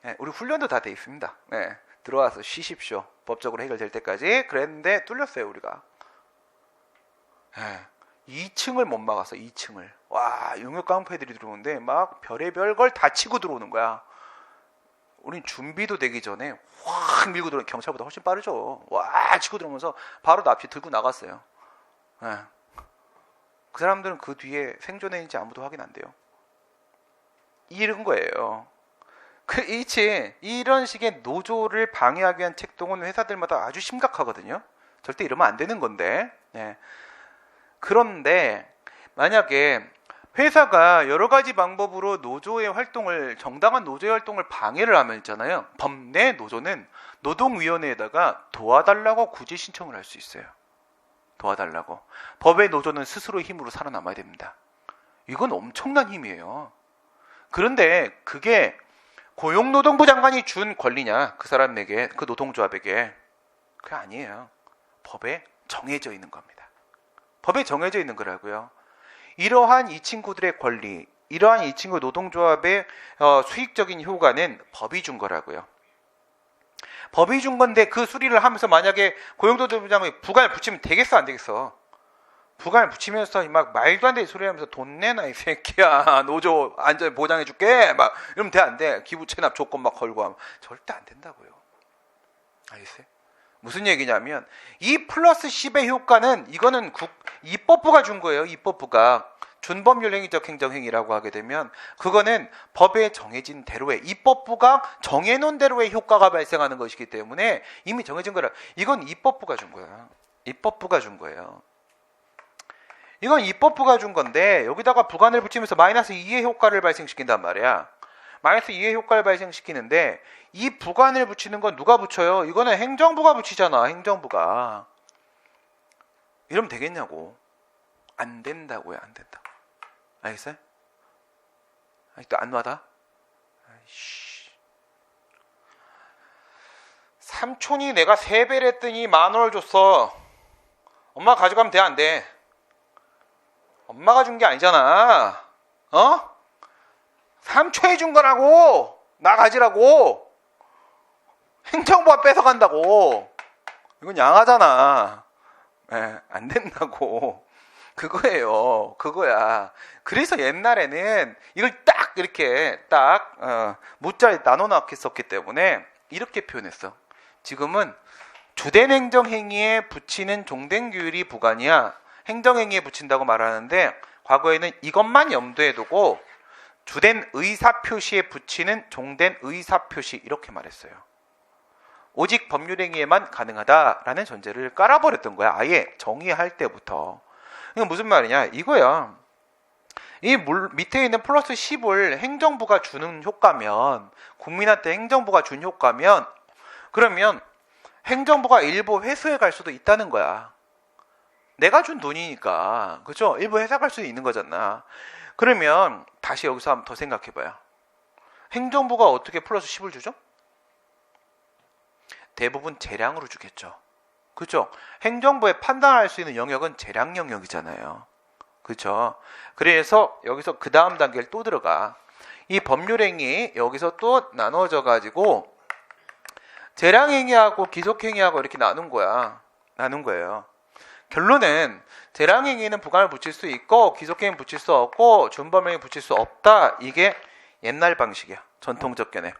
네, 우리 훈련도 다 돼 있습니다. 네, 들어와서 쉬십시오. 법적으로 해결될 때까지. 그랬는데 뚫렸어요 우리가. 네, 2층을 못 막았어. 2층을. 와, 용역 깡패들이 들어오는데 막 별의별 걸 다 치고 들어오는 거야. 우린 준비도 되기 전에 확 밀고 들어오는, 경찰보다 훨씬 빠르죠. 와 치고 들어오면서 바로 납치 들고 나갔어요. 네. 그 사람들은 그 뒤에 생존했는지 아무도 확인 안 돼요. 이런 거예요. 이런 식의 노조를 방해하기 위한 책동은 회사들마다 아주 심각하거든요. 절대 이러면 안 되는 건데. 네. 그런데 만약에 회사가 여러 가지 방법으로 정당한 노조의 활동을 방해를 하면 있잖아요. 법 내 노조는 노동위원회에다가 도와달라고 굳이 신청을 할 수 있어요. 도와달라고. 법의 노조는 스스로 힘으로 살아남아야 됩니다. 이건 엄청난 힘이에요. 그런데 그게 고용노동부 장관이 준 권리냐? 그 사람에게, 그 노동조합에게. 그게 아니에요. 법에 정해져 있는 겁니다. 법에 정해져 있는 거라고요. 이러한 이 친구들의 권리, 이러한 이 친구 노동조합의 수익적인 효과는 법이 준 거라고요. 법이 준 건데 그 수리를 하면서 만약에 고용노동부 장관이 부관을 붙이면 되겠어 안 되겠어? 부관을 붙이면서 막 말도 안 되는 소리 하면서 돈 내놔 이 새끼야. 노조 안전 보장해줄게. 막 이러면 돼 안 돼? 기부 체납 조건 막 걸고 하면 절대 안 된다고요. 알겠어요? 무슨 얘기냐면 이 플러스 10의 효과는 이거는 입법부가 준 거예요. 입법부가 준법률 행위적 행정행위라고 하게 되면 그거는 법에 정해진 대로의, 입법부가 정해놓은 대로의 효과가 발생하는 것이기 때문에 이미 정해진 거라. 이건 입법부가 준 거야. 입법부가 준 거예요. 이건 입법부가 준 건데 여기다가 부관을 붙이면서 마이너스 2의 효과를 발생시킨단 말이야. 마이너스 2의 효과를 발생시키는데 이 부관을 붙이는 건 누가 붙여요? 이거는 행정부가 붙이잖아. 행정부가. 이러면 되겠냐고. 안 된다고요. 안 된다고. 알겠어요? 아직도 안 와다? 아이씨. 삼촌이 내가 3배를 했더니 10,000원을 줬어. 엄마 가져가면 돼? 안 돼? 엄마가 준 게 아니잖아. 삼촌이 준 거라고. 나 가지라고. 행정부가 뺏어간다고. 이건 양아잖아. 예, 안 된다고. 그거예요. 그거야. 그래서 옛날에는 이걸 딱 이렇게 딱 문자에 나눠 놨었기 때문에 이렇게 표현했어. 지금은 주된 행정행위에 붙이는 종된 규율이 부관이야. 행정행위에 붙인다고 말하는데 과거에는 이것만 염두에 두고 주된 의사표시에 붙이는 종된 의사표시 이렇게 말했어요. 오직 법률행위에만 가능하다라는 전제를 깔아버렸던 거야. 아예 정의할 때부터. 이게 무슨 말이냐 이거야. 이 밑에 있는 플러스 10을 행정부가 주는 효과면, 국민한테 행정부가 준 효과면, 그러면 행정부가 일부 회수해 갈 수도 있다는 거야. 내가 준 돈이니까. 그죠? 일부 회수해 갈 수도 있는 거잖아. 그러면 다시 여기서 한번 더 생각해 봐요. 행정부가 어떻게 플러스 10을 주죠? 대부분 재량으로 주겠죠. 그죠? 행정부에 판단할 수 있는 영역은 재량 영역이잖아요. 그렇죠? 그래서 여기서 그 다음 단계를 또 들어가. 이 법률행위 여기서 또 나눠져 가지고 재량행위하고 기속행위하고 이렇게 나눈 거야. 나눈 거예요. 결론은 재량행위는 부관을 붙일 수 있고 기속행위는 붙일 수 없고 준법행위 붙일 수 없다. 이게 옛날 방식이야. 전통적 견해.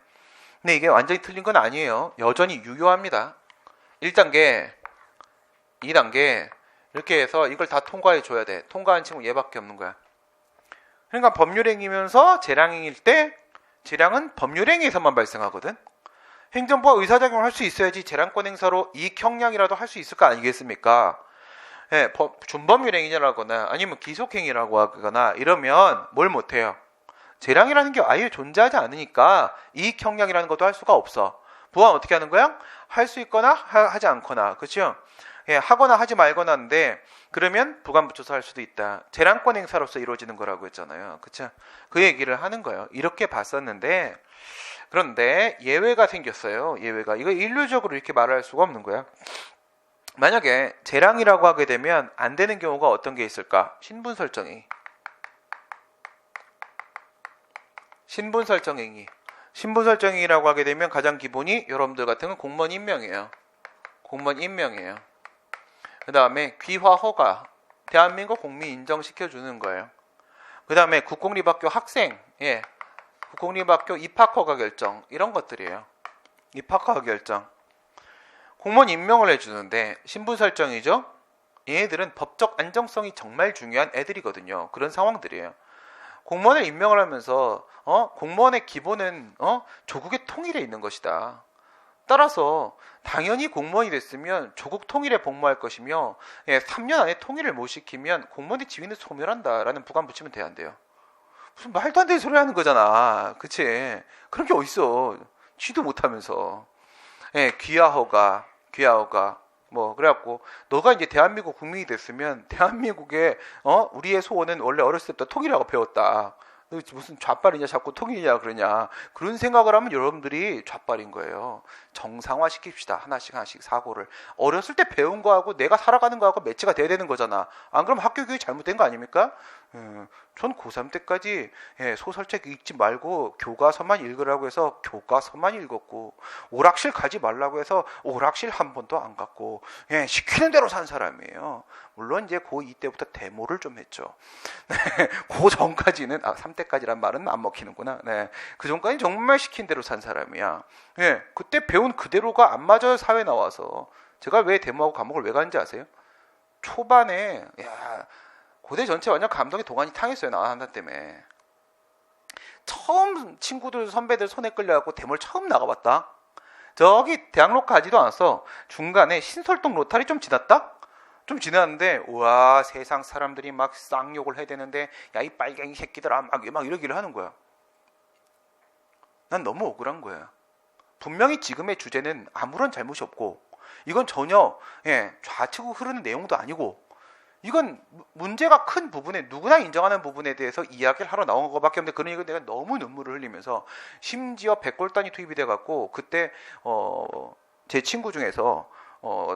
근데 이게 완전히 틀린 건 아니에요. 여전히 유효합니다. 1단계, 2단계 이렇게 해서 이걸 다 통과해 줘야 돼. 통과한 친구 얘밖에 없는 거야. 그러니까 법률행위면서 재량행위일 때 재량은 법률행위에서만 발생하거든. 행정부가 의사작용을 할 수 있어야지 재량권 행사로 이익형량이라도 할 수 있을 거 아니겠습니까? 예, 준법률행위라거나 아니면 기속행위라고 하거나 이러면 뭘 못해요. 재량이라는 게 아예 존재하지 않으니까 이익형량이라는 것도 할 수가 없어. 부관 어떻게 하는 거야? 할 수 있거나 하지 않거나. 그렇죠? 예, 하거나 하지 말거나인데 그러면 부관 붙여서 할 수도 있다. 재량권 행사로서 이루어지는 거라고 했잖아요. 그렇죠? 그 얘기를 하는 거예요. 이렇게 봤었는데 그런데 예외가 생겼어요. 예외가. 이거 일률적으로 이렇게 말할 수가 없는 거야. 만약에 재량이라고 하게 되면 안 되는 경우가 어떤 게 있을까? 신분 설정행위. 신분 설정행위. 신분 설정행위라고 하게 되면 가장 기본이 여러분들 같은 건 공무원 임명이에요. 공무원 임명이에요. 그 다음에 귀화 허가. 대한민국 국민 인정시켜주는 거예요. 그 다음에 국공립학교 학생. 예. 국공립학교 입학허가 결정. 이런 것들이에요. 입학허가 결정. 공무원 임명을 해주는데 신분 설정이죠. 얘네들은 법적 안정성이 정말 중요한 애들이거든요. 그런 상황들이에요. 공무원을 임명을 하면서 공무원의 기본은 조국의 통일에 있는 것이다. 따라서 당연히 공무원이 됐으면 조국 통일에 복무할 것이며 3년 안에 통일을 못 시키면 공무원의 지위는 소멸한다라는 부관 붙이면 돼야 안 돼요. 무슨 말도 안 되는 소리 하는 거잖아. 그치? 그런 게 어딨어. 쥐도 못하면서. 귀하허가. 뭐 그래갖고 너가 이제 대한민국 국민이 됐으면 대한민국의 우리의 소원은 원래 어렸을 때부터 통일이라고 배웠다. 무슨 좌빨이냐 자꾸 통일이냐 그러냐 그런 생각을 하면 여러분들이 좌빨인 거예요. 정상화 시킵시다. 하나씩 사고를. 어렸을 때 배운 거하고 내가 살아가는 거하고 매치가 돼야 되는 거잖아. 안 그러면 학교 교육이 잘못된 거 아닙니까? 전 고3 때까지 소설책 읽지 말고 교과서만 읽으라고 해서 교과서만 읽었고 오락실 가지 말라고 해서 오락실 한 번도 안 갔고 시키는 대로 산 사람이에요. 물론 이제 고2 때부터 데모를 좀 했죠. 그 전까지는 3때까지란 말은 안 먹히는구나. 그 전까지는 정말 시킨 대로 산 사람이야. 그때 배운 그대로가 안 맞아요. 사회 나와서. 제가 왜 데모하고 감옥을 왜 갔는지 아세요? 초반에 고대 전체 완전 감동의 도가니 탕했어요. 나 하나 때문에. 처음 친구들 선배들 손에 끌려갖고 데모를 처음 나가봤다. 저기 대학로 가지도 않았어. 중간에 신설동 로타리 좀 지났다? 좀 지났는데 우와 세상 사람들이 막 쌍욕을 해야 되는데 야 이 빨갱이 새끼들아 막 이러기를 하는 거야. 난 너무 억울한 거야. 분명히 지금의 주제는 아무런 잘못이 없고 이건 전혀 좌측으로 흐르는 내용도 아니고 이건 문제가 큰 부분에 누구나 인정하는 부분에 대해서 이야기를 하러 나온 것밖에 없는데 그런 얘기를 내가 너무 눈물을 흘리면서 심지어 백골단이 투입이 돼갖고 그때 제 친구 중에서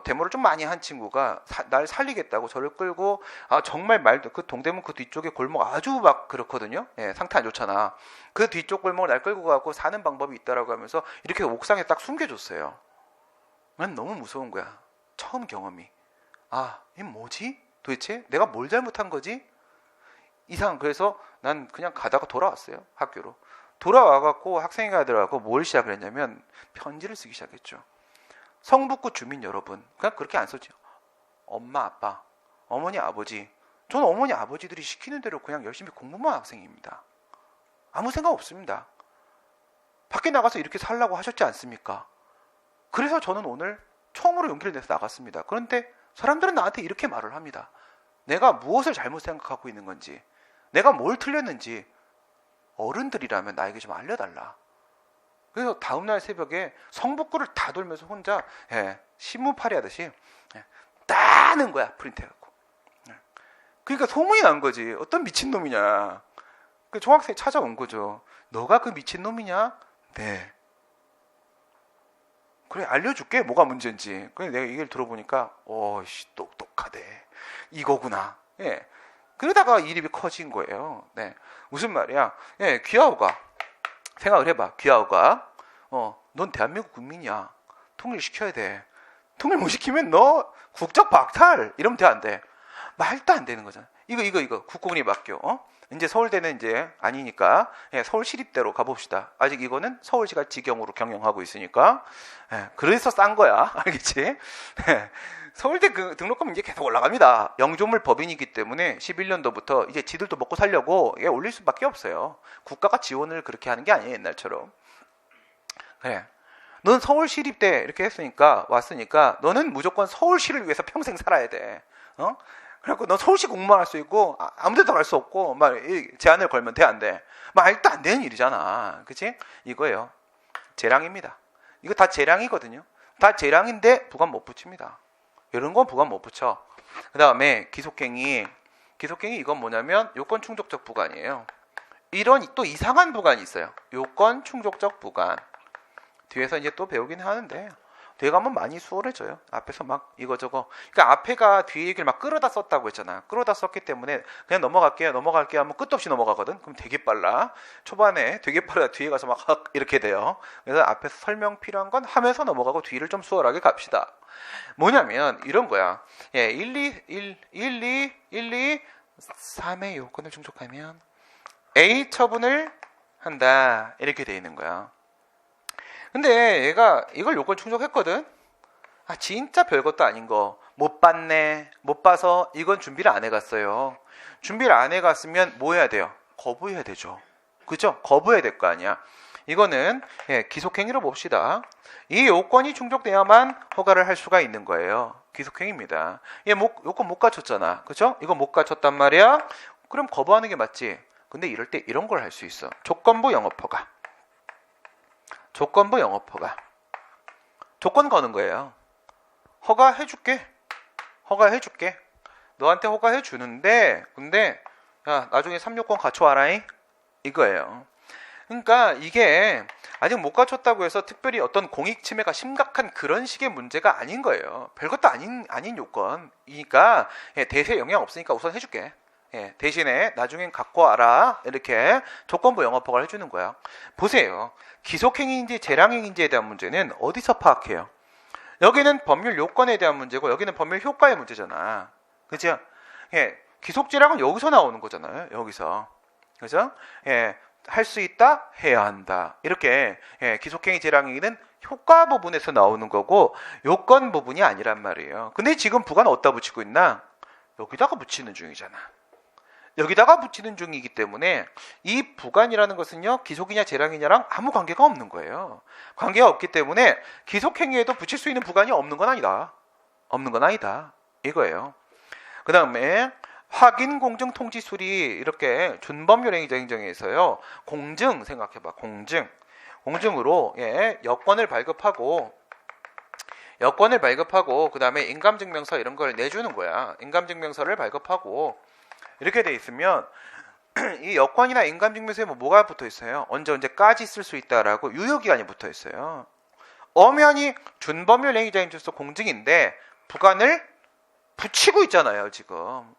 데모를 좀 많이 한 친구가 날 살리겠다고 저를 끌고 정말 말도 그 동대문 그 뒤쪽에 골목 아주 막 그렇거든요. 예, 상태 안 좋잖아. 그 뒤쪽 골목을 날 끌고 가고 사는 방법이 있다라고 하면서 이렇게 옥상에 딱 숨겨줬어요. 난 너무 무서운 거야. 처음 경험이. 이 뭐지? 도대체 내가 뭘 잘못한 거지? 그래서 난 그냥 가다가 돌아왔어요. 학교로. 돌아와갖고 학생회가 들어가고 뭘 시작을 했냐면 편지를 쓰기 시작했죠. 성북구 주민 여러분, 그냥 그렇게 안 썼죠. 엄마, 아빠, 어머니, 아버지. 저는 어머니, 아버지들이 시키는 대로 그냥 열심히 공부만 한 학생입니다. 아무 생각 없습니다. 밖에 나가서 이렇게 살라고 하셨지 않습니까? 그래서 저는 오늘 처음으로 용기를 내서 나갔습니다. 그런데 사람들은 나한테 이렇게 말을 합니다. 내가 무엇을 잘못 생각하고 있는 건지, 내가 뭘 틀렸는지 어른들이라면 나에게 좀 알려달라. 그래서 다음날 새벽에 성북구를 다 돌면서 혼자 신문팔이 하듯이 따는 거야. 프린트해갖고. 그러니까 소문이 난 거지. 어떤 미친놈이냐. 그 중학생이 찾아온 거죠. 너가 그 미친놈이냐? 네. 그래, 알려줄게. 뭐가 문제인지. 그래, 내가 얘기를 들어보니까 똑똑하대. 이거구나. 예. 그러다가 일이 커진 거예요. 네. 무슨 말이야? 예, 귀하오가. 생각을 해봐. 귀하오가. 넌 대한민국 국민이야. 통일시켜야 돼. 통일 못 시키면 너 국적 박탈. 이러면 돼, 안 돼? 말도 안 되는 거잖아. 이거. 국공립 학교. 이제 서울대는 이제 아니니까 서울시립대로 가봅시다. 아직 이거는 서울시가 직영으로 경영하고 있으니까. 그래서 싼 거야. 알겠지? 서울대 그 등록금 이제 계속 올라갑니다. 영조물 법인이기 때문에 11년도부터 이제 지들도 먹고 살려고 올릴 수밖에 없어요. 국가가 지원을 그렇게 하는 게 아니에요, 옛날처럼. 그래. 넌 서울시립대 이렇게 왔으니까 너는 무조건 서울시를 위해서 평생 살아야 돼. 그래갖고 너 서울시 공무원 할 수 있고 아무 데도 갈 수 없고 막 제한을 걸면 돼, 안 돼? 말도 안 되는 일이잖아. 그치? 이거예요. 재량입니다. 이거 다 재량이거든요. 다 재량인데 부관 못 붙입니다. 이런 건 부관 못 붙여. 그 다음에 기속행위 이건 뭐냐면 요건 충족적 부관이에요. 이런 또 이상한 부관이 있어요. 요건 충족적 부관. 뒤에서 이제 또 배우긴 하는데 뒤에 가면 많이 수월해져요. 앞에서 막 이거저거. 그러니까 앞에가 뒤에 얘기를 막 끌어다 썼다고 했잖아. 끌어다 썼기 때문에 그냥 넘어갈게요 하면 끝도 없이 넘어가거든. 그럼 되게 빨라. 초반에 되게 빨라. 뒤에 가서 막 이렇게 돼요. 그래서 앞에서 설명 필요한 건 하면서 넘어가고 뒤를 좀 수월하게 갑시다. 뭐냐면 이런 거야. 1, 2, 3의 요건을 충족하면 A 처분을 한다. 이렇게 돼 있는 거야. 근데 얘가 이걸 요건 충족했거든. 진짜 별것도 아닌 거 못 봤네. 못 봐서 이건 준비를 안 해갔어요. 준비를 안 해갔으면 뭐 해야 돼요? 거부해야 되죠. 그죠? 거부해야 될 거 아니야. 이거는 기속행위로 봅시다. 이 요건이 충족돼야만 허가를 할 수가 있는 거예요. 기속행위입니다. 요건 못 갖췄잖아. 그죠? 이거 못 갖췄단 말이야. 그럼 거부하는 게 맞지. 근데 이럴 때 이런 걸 할 수 있어. 조건부 영업허가. 조건부 영업허가. 조건 거는 거예요. 허가해줄게. 너한테 허가해주는데 근데 야, 나중에 3요건 갖춰와라잉. 이거예요. 그러니까 이게 아직 못 갖췄다고 해서 특별히 어떤 공익 침해가 심각한 그런 식의 문제가 아닌 거예요. 별것도 아닌 요건이니까 대세에 영향 없으니까 우선 해줄게. 대신에 나중엔 갖고 와라. 이렇게 조건부 영업허가를 해주는 거야. 보세요. 기속행위인지 재량행위인지에 대한 문제는 어디서 파악해요? 여기는 법률 요건에 대한 문제고 여기는 법률 효과의 문제잖아. 그죠? 기속재량은 여기서 나오는 거잖아요. 여기서. 그죠? 할 수 있다, 해야 한다. 이렇게 기속행위 재량행위는 효과 부분에서 나오는 거고 요건 부분이 아니란 말이에요. 근데 지금 부관 어디다 붙이고 있나? 여기다가 붙이는 중이잖아. 여기다가 붙이는 중이기 때문에 이 부관이라는 것은요, 기속이냐 재량이냐랑 아무 관계가 없는 거예요. 관계가 없기 때문에 기속행위에도 붙일 수 있는 부관이 없는 건 아니다. 이거예요. 그 다음에 확인, 공증, 통지, 수리 이렇게 준법률 행위자 행정에서요. 공증 생각해봐. 공증으로 여권을 발급하고 그 다음에 인감증명서 이런 걸 내주는 거야. 인감증명서를 발급하고 이렇게 돼 있으면 이 여권이나 인감증명서에 뭐가 붙어 있어요? 언제까지 쓸 수 있다라고 유효기간이 붙어 있어요. 엄연히 준법률 행위자인으로서 공증인데 부관을 붙이고 있잖아요. 지금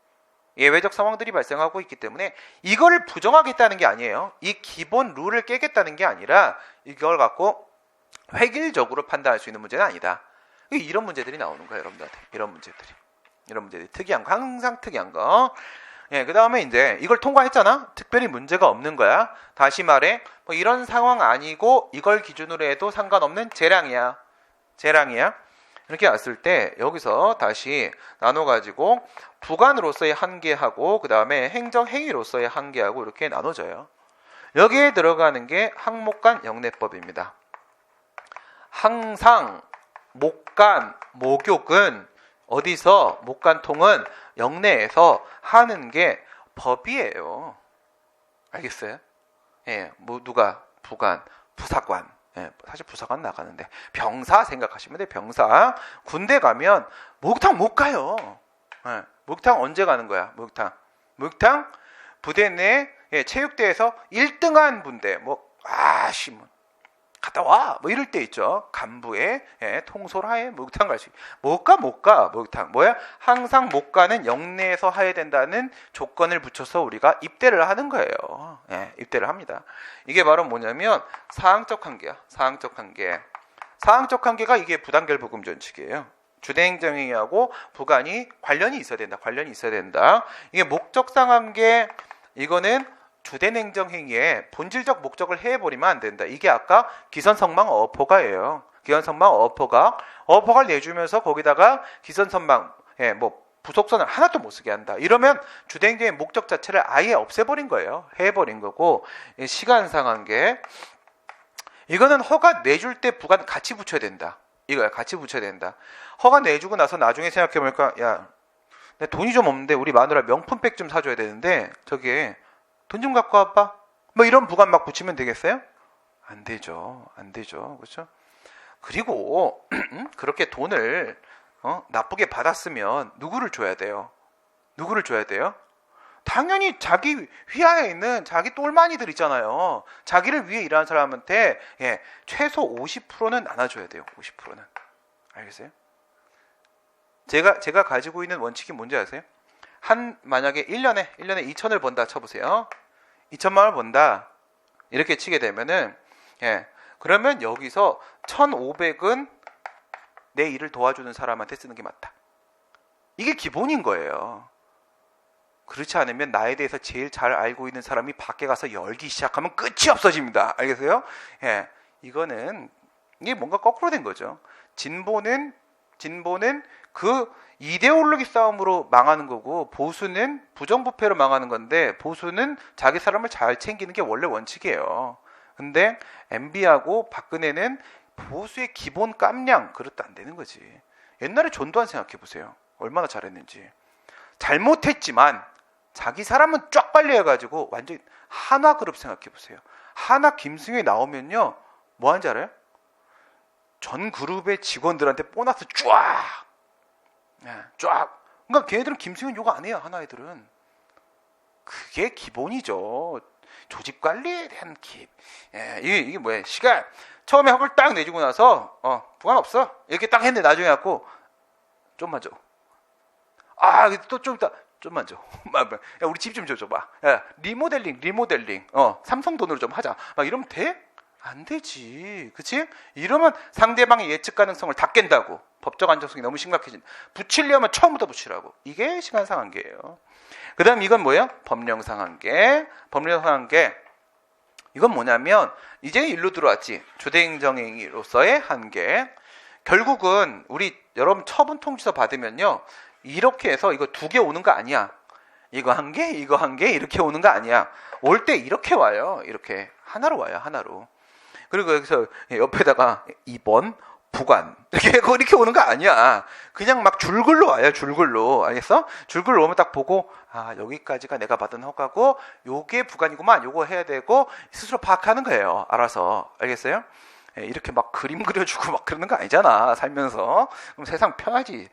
예외적 상황들이 발생하고 있기 때문에 이거를 부정하겠다는 게 아니에요. 이 기본 룰을 깨겠다는 게 아니라 이걸 갖고 획일적으로 판단할 수 있는 문제는 아니다. 이런 문제들이 나오는 거예요. 여러분들한테 이런 문제들이 특이한 거, 항상 특이한 거. 예, 그 다음에 이제 이걸 통과했잖아. 특별히 문제가 없는 거야. 다시 말해, 뭐 이런 상황 아니고 이걸 기준으로 해도 상관없는 재량이야. 이렇게 왔을 때 여기서 다시 나눠가지고 부관으로서의 한계하고 그 다음에 행정행위로서의 한계하고 이렇게 나눠져요. 여기에 들어가는 게 항목간 영내법입니다. 항상 목간, 목욕은 어디서 목간통은 영내에서 하는 게 법이에요. 알겠어요? 예, 뭐 누가 부관, 부사관. 예, 사실 부사관 나가는데 병사 생각하시면 돼요. 병사. 군대 가면 목욕탕 못 가요. 예, 목욕탕 언제 가는 거야? 목욕탕 부대 내 체육대회에서 1등한 분대 뭐 갔다 와 뭐 이럴 때 있죠. 간부의 통솔하에 목욕탕 갈 수 못 가 목욕탕 뭐야? 항상 못 가는 영내에서 해야 된다는 조건을 붙여서 우리가 입대를 하는 거예요. 입대를 합니다. 이게 바로 뭐냐면 사항적 한계야. 사항적 한계가 이게 부당결부금 전칙이에요. 주대행정행위하고 부관이 관련이 있어야 된다. 이게 목적상 한계 이거는 주된 행정행위에 본질적 목적을 해버리면 안 된다. 이게 아까 기선성망 어포가예요. 기선성망 어포가를 내주면서 거기다가 기선성망 뭐 부속선을 하나도 못 쓰게 한다. 이러면 주된 행정의 목적 자체를 아예 없애버린 거예요. 해버린 거고 시간상 한계 이거는 허가 내줄 때 부관 같이 붙여야 된다. 이거야. 같이 붙여야 된다. 허가 내주고 나서 나중에 생각해보니까 야, 내 돈이 좀 없는데 우리 마누라 명품백 좀 사줘야 되는데 저기에 돈 좀 갖고 와봐. 뭐 이런 부관 막 붙이면 되겠어요? 안 되죠. 그렇죠? 그리고 그렇게 돈을 나쁘게 받았으면 누구를 줘야 돼요? 당연히 자기 휘하에 있는 자기 똘마니들 있잖아요. 자기를 위해 일하는 사람한테 최소 50%는 나눠줘야 돼요. 50%는. 알겠어요? 제가 가지고 있는 원칙이 뭔지 아세요? 만약에 1년에 2천을 번다 쳐보세요. 2천만 원을 번다. 이렇게 치게 되면은, 그러면 여기서 1,500은 내 일을 도와주는 사람한테 쓰는 게 맞다. 이게 기본인 거예요. 그렇지 않으면 나에 대해서 제일 잘 알고 있는 사람이 밖에 가서 열기 시작하면 끝이 없어집니다. 알겠어요? 이게 뭔가 거꾸로 된 거죠. 진보는 그 이데올로기 싸움으로 망하는 거고 보수는 부정부패로 망하는 건데 보수는 자기 사람을 잘 챙기는 게 원래 원칙이에요. 근데 MB하고 박근혜는 보수의 기본 깜냥 그릇도 안 되는 거지. 옛날에 전두환 생각해보세요. 얼마나 잘했는지. 잘못했지만 자기 사람은 쫙 관리해가지고 완전 한화그룹 생각해보세요. 한화 김승희 나오면요 뭐 하는지 알아요? 전 그룹의 직원들한테 보너스 쫙. 그러니까 걔네들은 김승현 욕 안 해요. 하나애들은. 그게 기본이죠. 조직 관리에 대한 이게 뭐야? 시간 처음에 허가를 딱 내주고 나서 부관 없어 이렇게 딱 했는데 나중에 갖고 좀만 줘. 또 좀 있다. 좀만 줘. 야, 우리 집 좀 줘봐. 야, 리모델링. 삼성 돈으로 좀 하자. 막 이러면 돼? 안 되지. 그치? 이러면 상대방의 예측 가능성을 다 깬다고. 법적 안정성이 너무 심각해진. 붙이려면 처음부터 붙이라고. 이게 시간상 한계예요. 그 다음 이건 뭐예요? 법령상 한계. 이건 뭐냐면 이제 일로 들어왔지. 주대행정행위로서의 한계. 결국은 우리 여러분 처분 통지서 받으면요. 이렇게 해서 이거 2개 오는 거 아니야. 이거 한 개 이렇게 오는 거 아니야. 올 때 이렇게 와요. 이렇게 하나로 와요. 하나로. 그리고 여기서 옆에다가 2번 부관 이렇게 오는 거 아니야. 그냥 막 줄글로 와요. 줄글로. 알겠어? 줄글로 오면 딱 보고 여기까지가 내가 받은 허가고 요게 부관이구만. 요거 해야 되고 스스로 파악하는 거예요. 알아서. 알겠어요? 이렇게 막 그림 그려주고 막 그러는 거 아니잖아. 살면서. 그럼 세상 편하지.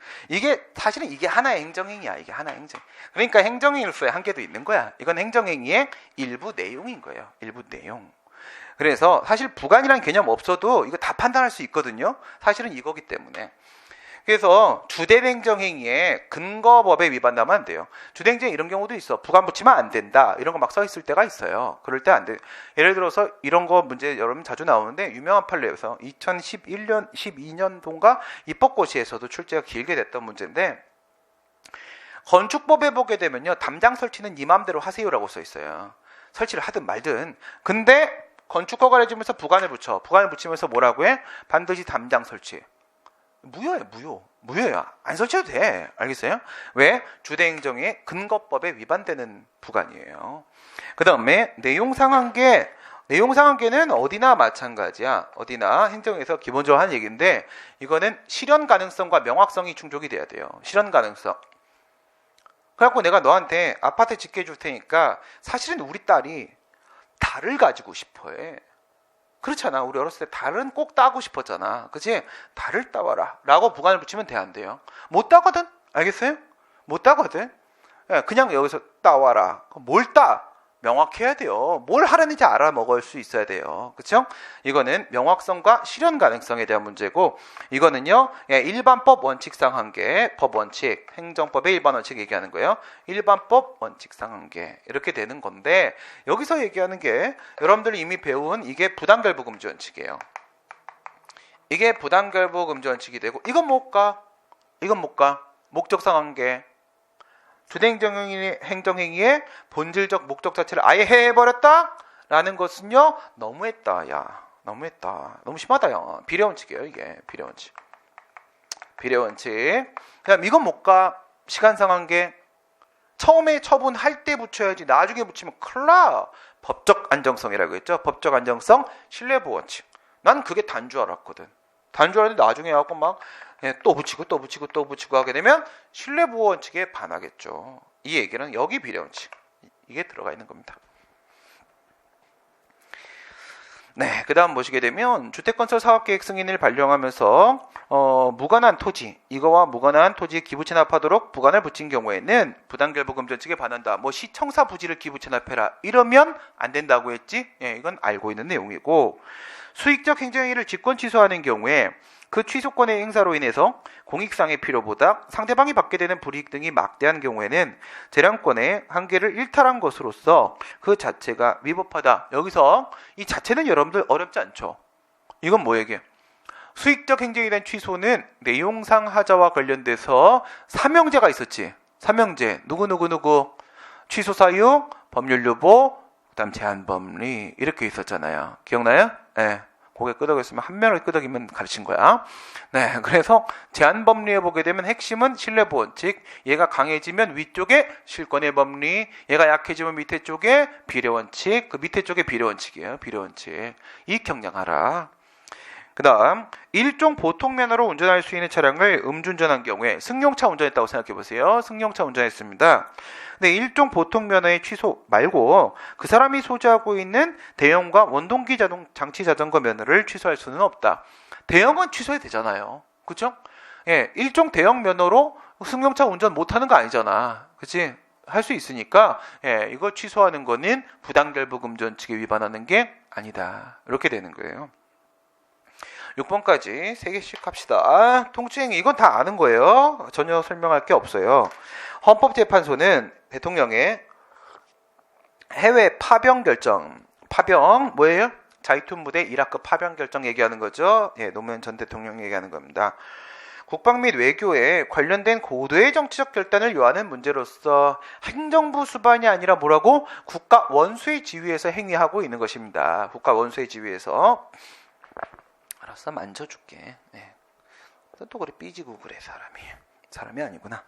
사실은 이게 하나의 행정행위야. 이게 하나의 행정. 그러니까 행정행위로서의 한계도 있는 거야. 이건 행정행위의 일부 내용인 거예요. 일부 내용. 그래서 사실 부관이라는 개념 없어도 이거 다 판단할 수 있거든요. 사실은 이거기 때문에. 그래서 주된 행정행위에 근거법에 위반하면 안 돼요. 주된 이런 경우도 있어. 부관 붙이면 안 된다. 이런 거 막 써 있을 때가 있어요. 그럴 때 안 돼. 예를 들어서 이런 거 문제 여러분 자주 나오는데 유명한 판례에서 2011년, 12년도인가 입법고시에서도 출제가 길게 됐던 문제인데 건축법에 보게 되면요. 담장 설치는 네 맘대로 하세요라고 써 있어요. 설치를 하든 말든. 근데 건축허가를 해주면서 부관을 붙여. 부관을 붙이면서 뭐라고 해? 반드시 담장 설치. 무효예요, 무효야. 안 설치해도 돼. 알겠어요? 왜? 주대행정의 근거법에 위반되는 부관이에요. 그 다음에 내용상한계는 어디나 마찬가지야. 어디나 행정에서 기본적으로 하는 얘기인데 이거는 실현 가능성과 명확성이 충족이 돼야 돼요. 실현 가능성. 그래갖고 내가 너한테 아파트 짓게 해줄 테니까 사실은 우리 딸이 달을 가지고 싶어해. 그렇잖아. 우리 어렸을 때 달은 꼭 따고 싶었잖아. 그치? 달을 따와라 라고 부관을 붙이면 돼, 안 돼요? 못 따거든? 알겠어요? 못 따거든? 그냥 여기서 따와라. 뭘 따? 명확해야 돼요. 뭘 하려는지 알아먹을 수 있어야 돼요. 그쵸? 이거는 명확성과 실현 가능성에 대한 문제고, 이거는요, 일반법 원칙상 한계, 법 원칙, 행정법의 일반 원칙 얘기하는 거예요. 일반법 원칙상 한계. 이렇게 되는 건데, 여기서 얘기하는 게, 여러분들이 이미 배운 이게 부당결부금지 원칙이에요. 이게 부당결부금지 원칙이 되고, 이건 못 가. 목적상 한계. 주대행정행위의 본질적 목적 자체를 아예 해버렸다? 라는 것은요, 너무했다, 야. 너무했다. 너무 심하다, 야. 비례원칙이에요, 이게. 비례원칙. 그 다음, 이건 못 가. 시간상 한계. 처음에 처분할 때 붙여야지. 나중에 붙이면 큰일 나. 법적 안정성이라고 했죠. 법적 안정성, 신뢰보호원칙. 난 그게 단 줄 알았거든. 단 줄 알았는데 나중에 하고 막 또 붙이고 하게 되면 신뢰보호원칙에 반하겠죠. 이 얘기는 여기 비례원칙. 이게 들어가 있는 겁니다. 네, 그 다음 보시게 되면 주택건설 사업계획 승인을 발령하면서 무관한 토지, 이거와 무관한 토지 기부 체납하도록 부관을 붙인 경우에는 부당결부금지원칙에 반한다. 뭐 시청사 부지를 기부 체납해라. 이러면 안 된다고 했지? 예, 이건 알고 있는 내용이고, 수익적 행정행위를 직권 취소하는 경우에 그 취소권의 행사로 인해서 공익상의 필요보다 상대방이 받게 되는 불이익 등이 막대한 경우에는 재량권의 한계를 일탈한 것으로서 그 자체가 위법하다. 여기서 이 자체는 여러분들 어렵지 않죠? 이건 뭐 얘기해? 수익적 행정에 대한 취소는 내용상 하자와 관련돼서 삼형제가 있었지. 삼형제. 누구 취소 사유, 법률 유보, 그다음 제한 법리 이렇게 있었잖아요. 기억나요? 네. 고개 끄덕였으면 한 명을 끄덕이면 가르친 거야. 네, 그래서 제한 법리에 보게 되면 핵심은 신뢰보원칙. 얘가 강해지면 위쪽에 실권의 법리, 얘가 약해지면 밑에 쪽에 비례원칙. 그 밑에 쪽에 비례원칙이에요. 비례원칙. 이익 경량하라. 그 다음, 일종 보통 면허로 운전할 수 있는 차량을 음주운전한 경우에 승용차 운전했다고 생각해 보세요. 승용차 운전했습니다. 근데 일종 보통 면허의 취소 말고 그 사람이 소지하고 있는 대형과 원동기 장치 자전거 면허를 취소할 수는 없다. 대형은 취소해도 되잖아요. 그렇죠? 예, 일종 대형 면허로 승용차 운전 못하는 거 아니잖아. 그렇지? 할 수 있으니까 예, 이걸 취소하는 거는 부당결부금지원칙에 위반하는 게 아니다. 이렇게 되는 거예요. 6번까지 3개씩 합시다. 통칭 이건 다 아는 거예요. 전혀 설명할 게 없어요. 헌법재판소는 대통령의 해외 파병 결정, 파병 뭐예요? 자위투 무대 이라크 파병 결정 얘기하는 거죠. 예, 노무현 전 대통령 얘기하는 겁니다. 국방 및 외교에 관련된 고도의 정치적 결단을 요하는 문제로서 행정부 수반이 아니라 뭐라고? 국가 원수의 지위에서 행위하고 있는 것입니다. 국가 원수의 지위에서. 알았어, 만져줄게. 네. 또 그래 삐지고 그래 사람이 아니구나.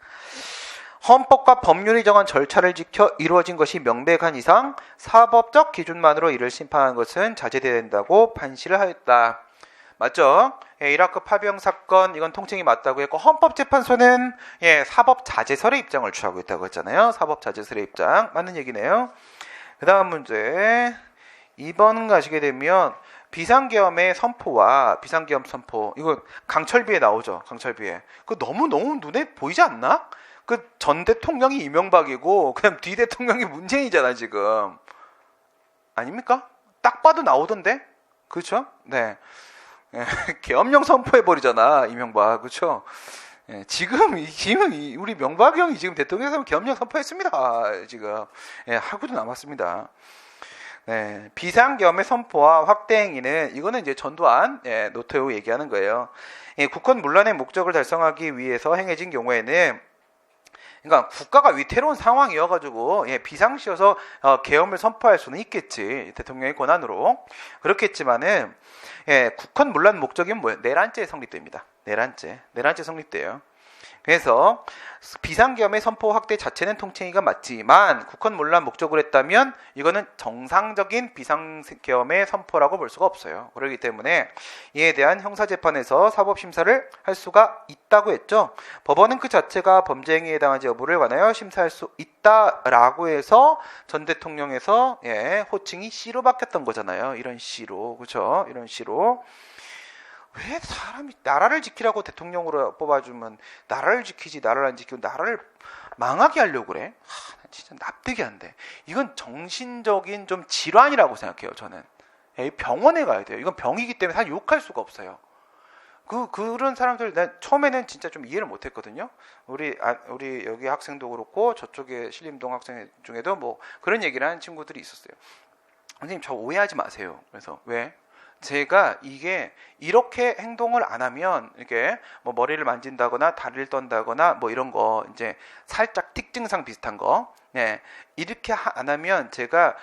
헌법과 법률이 정한 절차를 지켜 이루어진 것이 명백한 이상 사법적 기준만으로 이를 심판하는 것은 자제돼야 된다고 판시를 하였다. 맞죠? 예, 이라크 파병 사건 이건 통칭이 맞다고 했고 헌법재판소는 예, 사법자제설의 입장을 취하고 있다고 했잖아요. 사법자제설의 입장 맞는 얘기네요. 그 다음 문제 2번 가시게 되면 비상계엄의 선포와 비상계엄 선포 이거 강철비에 나오죠. 강철비에 그 너무 눈에 보이지 않나? 그 전 대통령이 이명박이고 그냥 뒤 대통령이 문재인이잖아 지금. 아닙니까? 딱 봐도 나오던데, 그렇죠? 네, 예, 계엄령 선포해버리잖아 이명박, 그렇죠? 예, 지금 우리 명박 형이 지금 대통령에서 계엄령 선포했습니다. 지금 예, 하고도 남았습니다. 네, 비상계엄의 선포와 확대 행위는 이거는 이제 전두환 노태우 얘기하는 거예요. 예, 국헌 문란의 목적을 달성하기 위해서 행해진 경우에는, 그러니까 국가가 위태로운 상황이어가지고 비상시여서 계엄을 선포할 수는 있겠지, 대통령의 권한으로. 그렇겠지만은 국헌 문란 목적인 뭐예요? 내란죄 성립됩니다. 내란죄 성립돼요. 그래서 비상계엄의 선포 확대 자체는 통칭이가 맞지만 국헌 문란 목적으로 했다면 이거는 정상적인 비상계엄의 선포라고 볼 수가 없어요. 그렇기 때문에 이에 대한 형사재판에서 사법심사를 할 수가 있다고 했죠. 법원은 그 자체가 범죄 행위에 해당하지 여부를 관하여 심사할 수 있다라고 해서 전 대통령에서 호칭이 C로 바뀌었던 거잖아요. 이런 C로, 그렇죠? 이런 C로. 왜 사람이 나라를 지키라고 대통령으로 뽑아주면 나라를 지키지, 나라를 안 지키고 나라를 망하게 하려고 그래? 진짜 납득이 안 돼. 이건 정신적인 좀 질환이라고 생각해요, 저는. 병원에 가야 돼요. 이건 병이기 때문에 사실 욕할 수가 없어요. 그런 사람들, 난 처음에는 진짜 좀 이해를 못 했거든요. 우리 여기 학생도 그렇고 저쪽에 신림동 학생 중에도 뭐 그런 얘기를 하는 친구들이 있었어요. 선생님, 저 오해하지 마세요. 그래서 왜? 제가 이게 이렇게 행동을 안 하면 이렇게 뭐 머리를 만진다거나 다리를 떤다거나 뭐 이런 거 이제 살짝 틱 증상 비슷한 거, 이렇게 안 하면 제가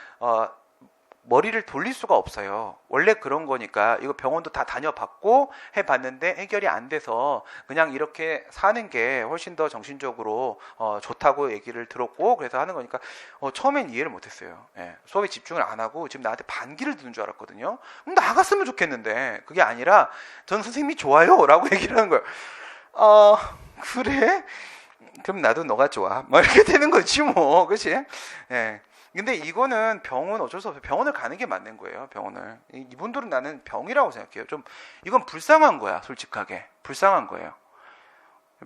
머리를 돌릴 수가 없어요. 원래 그런 거니까. 이거 병원도 다 다녀봤고 해봤는데 해결이 안 돼서 그냥 이렇게 사는 게 훨씬 더 정신적으로 좋다고 얘기를 들었고, 그래서 하는 거니까 처음엔 이해를 못했어요. 수업에 집중을 안 하고 지금 나한테 반기를 드는 줄 알았거든요. 그럼 나갔으면 좋겠는데 그게 아니라 전 선생님이 좋아요 라고 얘기를 하는 거예요. 그래? 그럼 나도 너가 좋아. 뭐 이렇게 되는 거지 뭐. 그치? 근데 이거는 병은 어쩔 수 없어요. 병원을 가는 게 맞는 거예요. 병원을. 이분들은 나는 병이라고 생각해요. 좀 이건 불쌍한 거야. 솔직하게 불쌍한 거예요.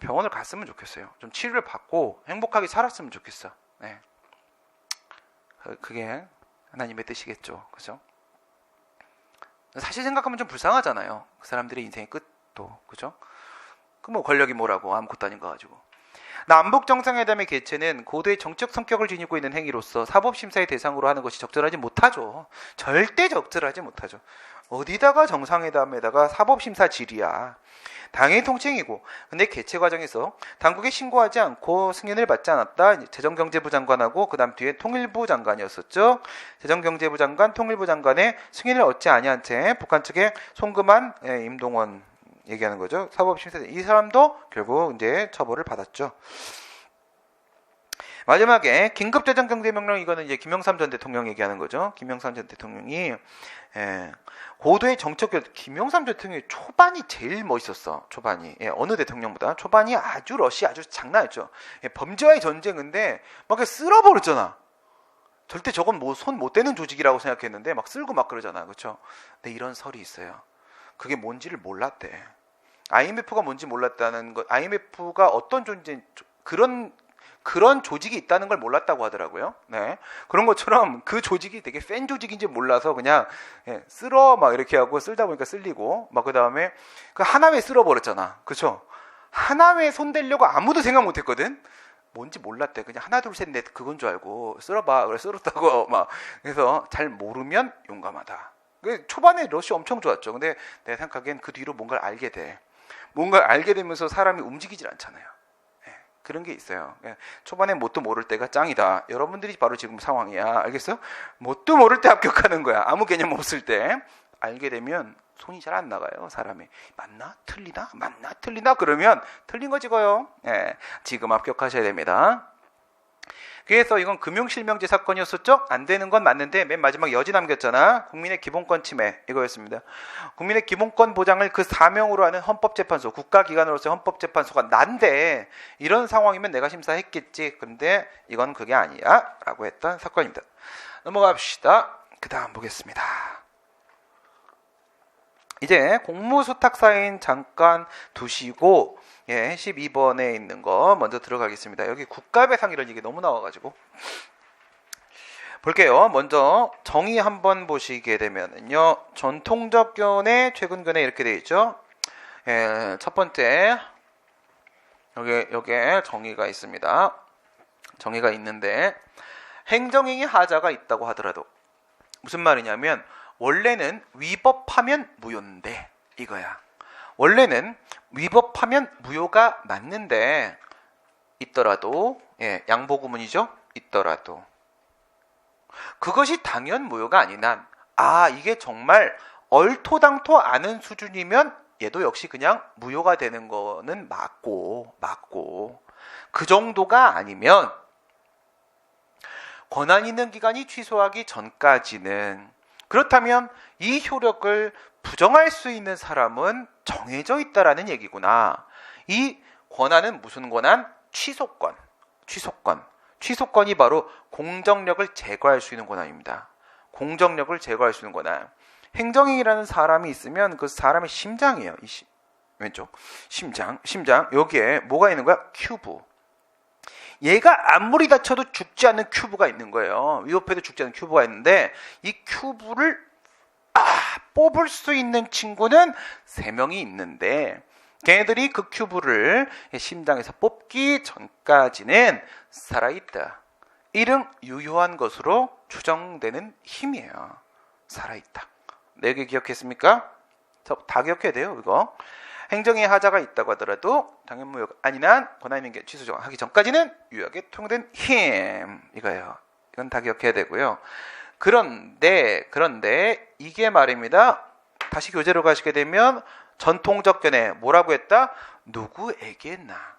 병원을 갔으면 좋겠어요. 좀 치료를 받고 행복하게 살았으면 좋겠어. 그게 하나님의 뜻이겠죠. 그죠? 사실 생각하면 좀 불쌍하잖아요. 그 사람들의 인생의 끝도. 그죠? 그 뭐 권력이 뭐라고, 아무것도 아닌 거 가지고. 남북 정상회담의 개최는 고도의 정치적 성격을 지니고 있는 행위로서 사법심사의 대상으로 하는 것이 적절하지 못하죠. 절대 적절하지 못하죠. 어디다가 정상회담에다가 사법심사 질이야. 당연히 통칭이고, 근데 개최 과정에서 당국에 신고하지 않고 승인을 받지 않았다. 재정경제부 장관하고 그 다음 뒤에 통일부 장관이었었죠. 재정경제부 장관, 통일부 장관의 승인을 얻지 아니한 채 북한 측에 송금한 임동원 얘기하는 거죠. 사법심사, 이 사람도 결국 이제 처벌을 받았죠. 마지막에 긴급재정경제명령, 이거는 이제 김영삼 전 대통령 얘기하는 거죠. 김영삼 전 대통령이 고도의 정책, 김영삼 대통령이 초반이 제일 멋있었어. 초반이 어느 대통령보다 초반이 아주 러시 아주 장난이었죠. 범죄와의 전쟁인데 막 쓸어버렸잖아. 절대 저건 뭐 손 못 대는 조직이라고 생각했는데 막 쓸고 막 그러잖아, 그렇죠? 근데 이런 설이 있어요. 그게 뭔지를 몰랐대. IMF가 뭔지 몰랐다는 것, IMF가 어떤 존재, 그런 조직이 있다는 걸 몰랐다고 하더라고요. 그런 것처럼 그 조직이 되게 센 조직인지 몰라서 그냥 쓸어 막 이렇게 하고, 쓸다 보니까 쓸리고 막, 그 다음에 그 하나회 쓸어버렸잖아, 그렇죠? 하나회 손대려고 아무도 생각 못했거든. 뭔지 몰랐대. 그냥 하나 둘 셋 넷 그건 줄 알고 쓸어봐. 그래 쓸었다고 막. 그래서 잘 모르면 용감하다. 초반에 러시 엄청 좋았죠. 근데 내가 생각하기엔 그 뒤로 뭔가를 알게 돼. 뭔가를 알게 되면서 사람이 움직이질 않잖아요. 그런 게 있어요. 초반에 뭣도 모를 때가 짱이다. 여러분들이 바로 지금 상황이야. 알겠어요? 뭣도 모를 때 합격하는 거야. 아무 개념 없을 때. 알게 되면 손이 잘 안 나가요. 사람이. 맞나? 틀리나? 맞나? 틀리나? 그러면 틀린 거 찍어요. 지금 합격하셔야 됩니다. 그래서 이건 금융실명제 사건이었었죠? 안 되는 건 맞는데 맨 마지막 여지 남겼잖아. 국민의 기본권 침해, 이거였습니다. 국민의 기본권 보장을 그 사명으로 하는 헌법재판소, 국가기관으로서의 헌법재판소가 난데 이런 상황이면 내가 심사했겠지. 근데 이건 그게 아니야 라고 했던 사건입니다. 넘어갑시다. 그 다음 보겠습니다. 이제 공무수탁사인 잠깐 두시고 12번에 있는 거 먼저 들어가겠습니다. 여기 국가배상 이런 얘기 너무 나와가지고, 볼게요. 먼저 정의 한번 보시게 되면요. 전통적 견해, 최근 견해 이렇게 되어 있죠. 첫 번째 여기에 정의가 있습니다. 정의가 있는데 행정행위 하자가 있다고 하더라도 무슨 말이냐면 원래는 위법하면 무효인데 이거야. 원래는 위법하면 무효가 맞는데 있더라도 양보구문이죠. 있더라도 그것이 당연 무효가 아닌 한 이게 정말 얼토당토 않은 수준이면 얘도 역시 그냥 무효가 되는 거는 맞고 그 정도가 아니면 권한 있는 기관이 취소하기 전까지는 그렇다면 이 효력을 부정할 수 있는 사람은 정해져 있다라는 얘기구나. 이 권한은 무슨 권한? 취소권. 취소권이 바로 공정력을 제거할 수 있는 권한입니다. 공정력을 제거할 수 있는 권한. 행정행위라는 사람이 있으면 그 사람의 심장이에요. 왼쪽 심장. 여기에 뭐가 있는 거야? 큐브. 얘가 아무리 다쳐도 죽지 않는 큐브가 있는 거예요. 위협해도 죽지 않는 큐브가 있는데 이 큐브를 뽑을 수 있는 친구는 3명이 있는데 걔네들이 그 큐브를 심장에서 뽑기 전까지는 살아있다. 이름 유효한 것으로 추정되는 힘이에요. 살아있다. 4개 기억했습니까? 다 기억해야 돼요. 이거 행정의 하자가 있다고 하더라도 당연무효가 아닌 한 권한 있는 게 취소 정하기 전까지는 유효하게 통용된 힘 이거예요. 이건 다 기억해야 되고요. 그런데 이게 말입니다. 다시 교재로 가시게 되면 전통적 견해 뭐라고 했다? 누구에게나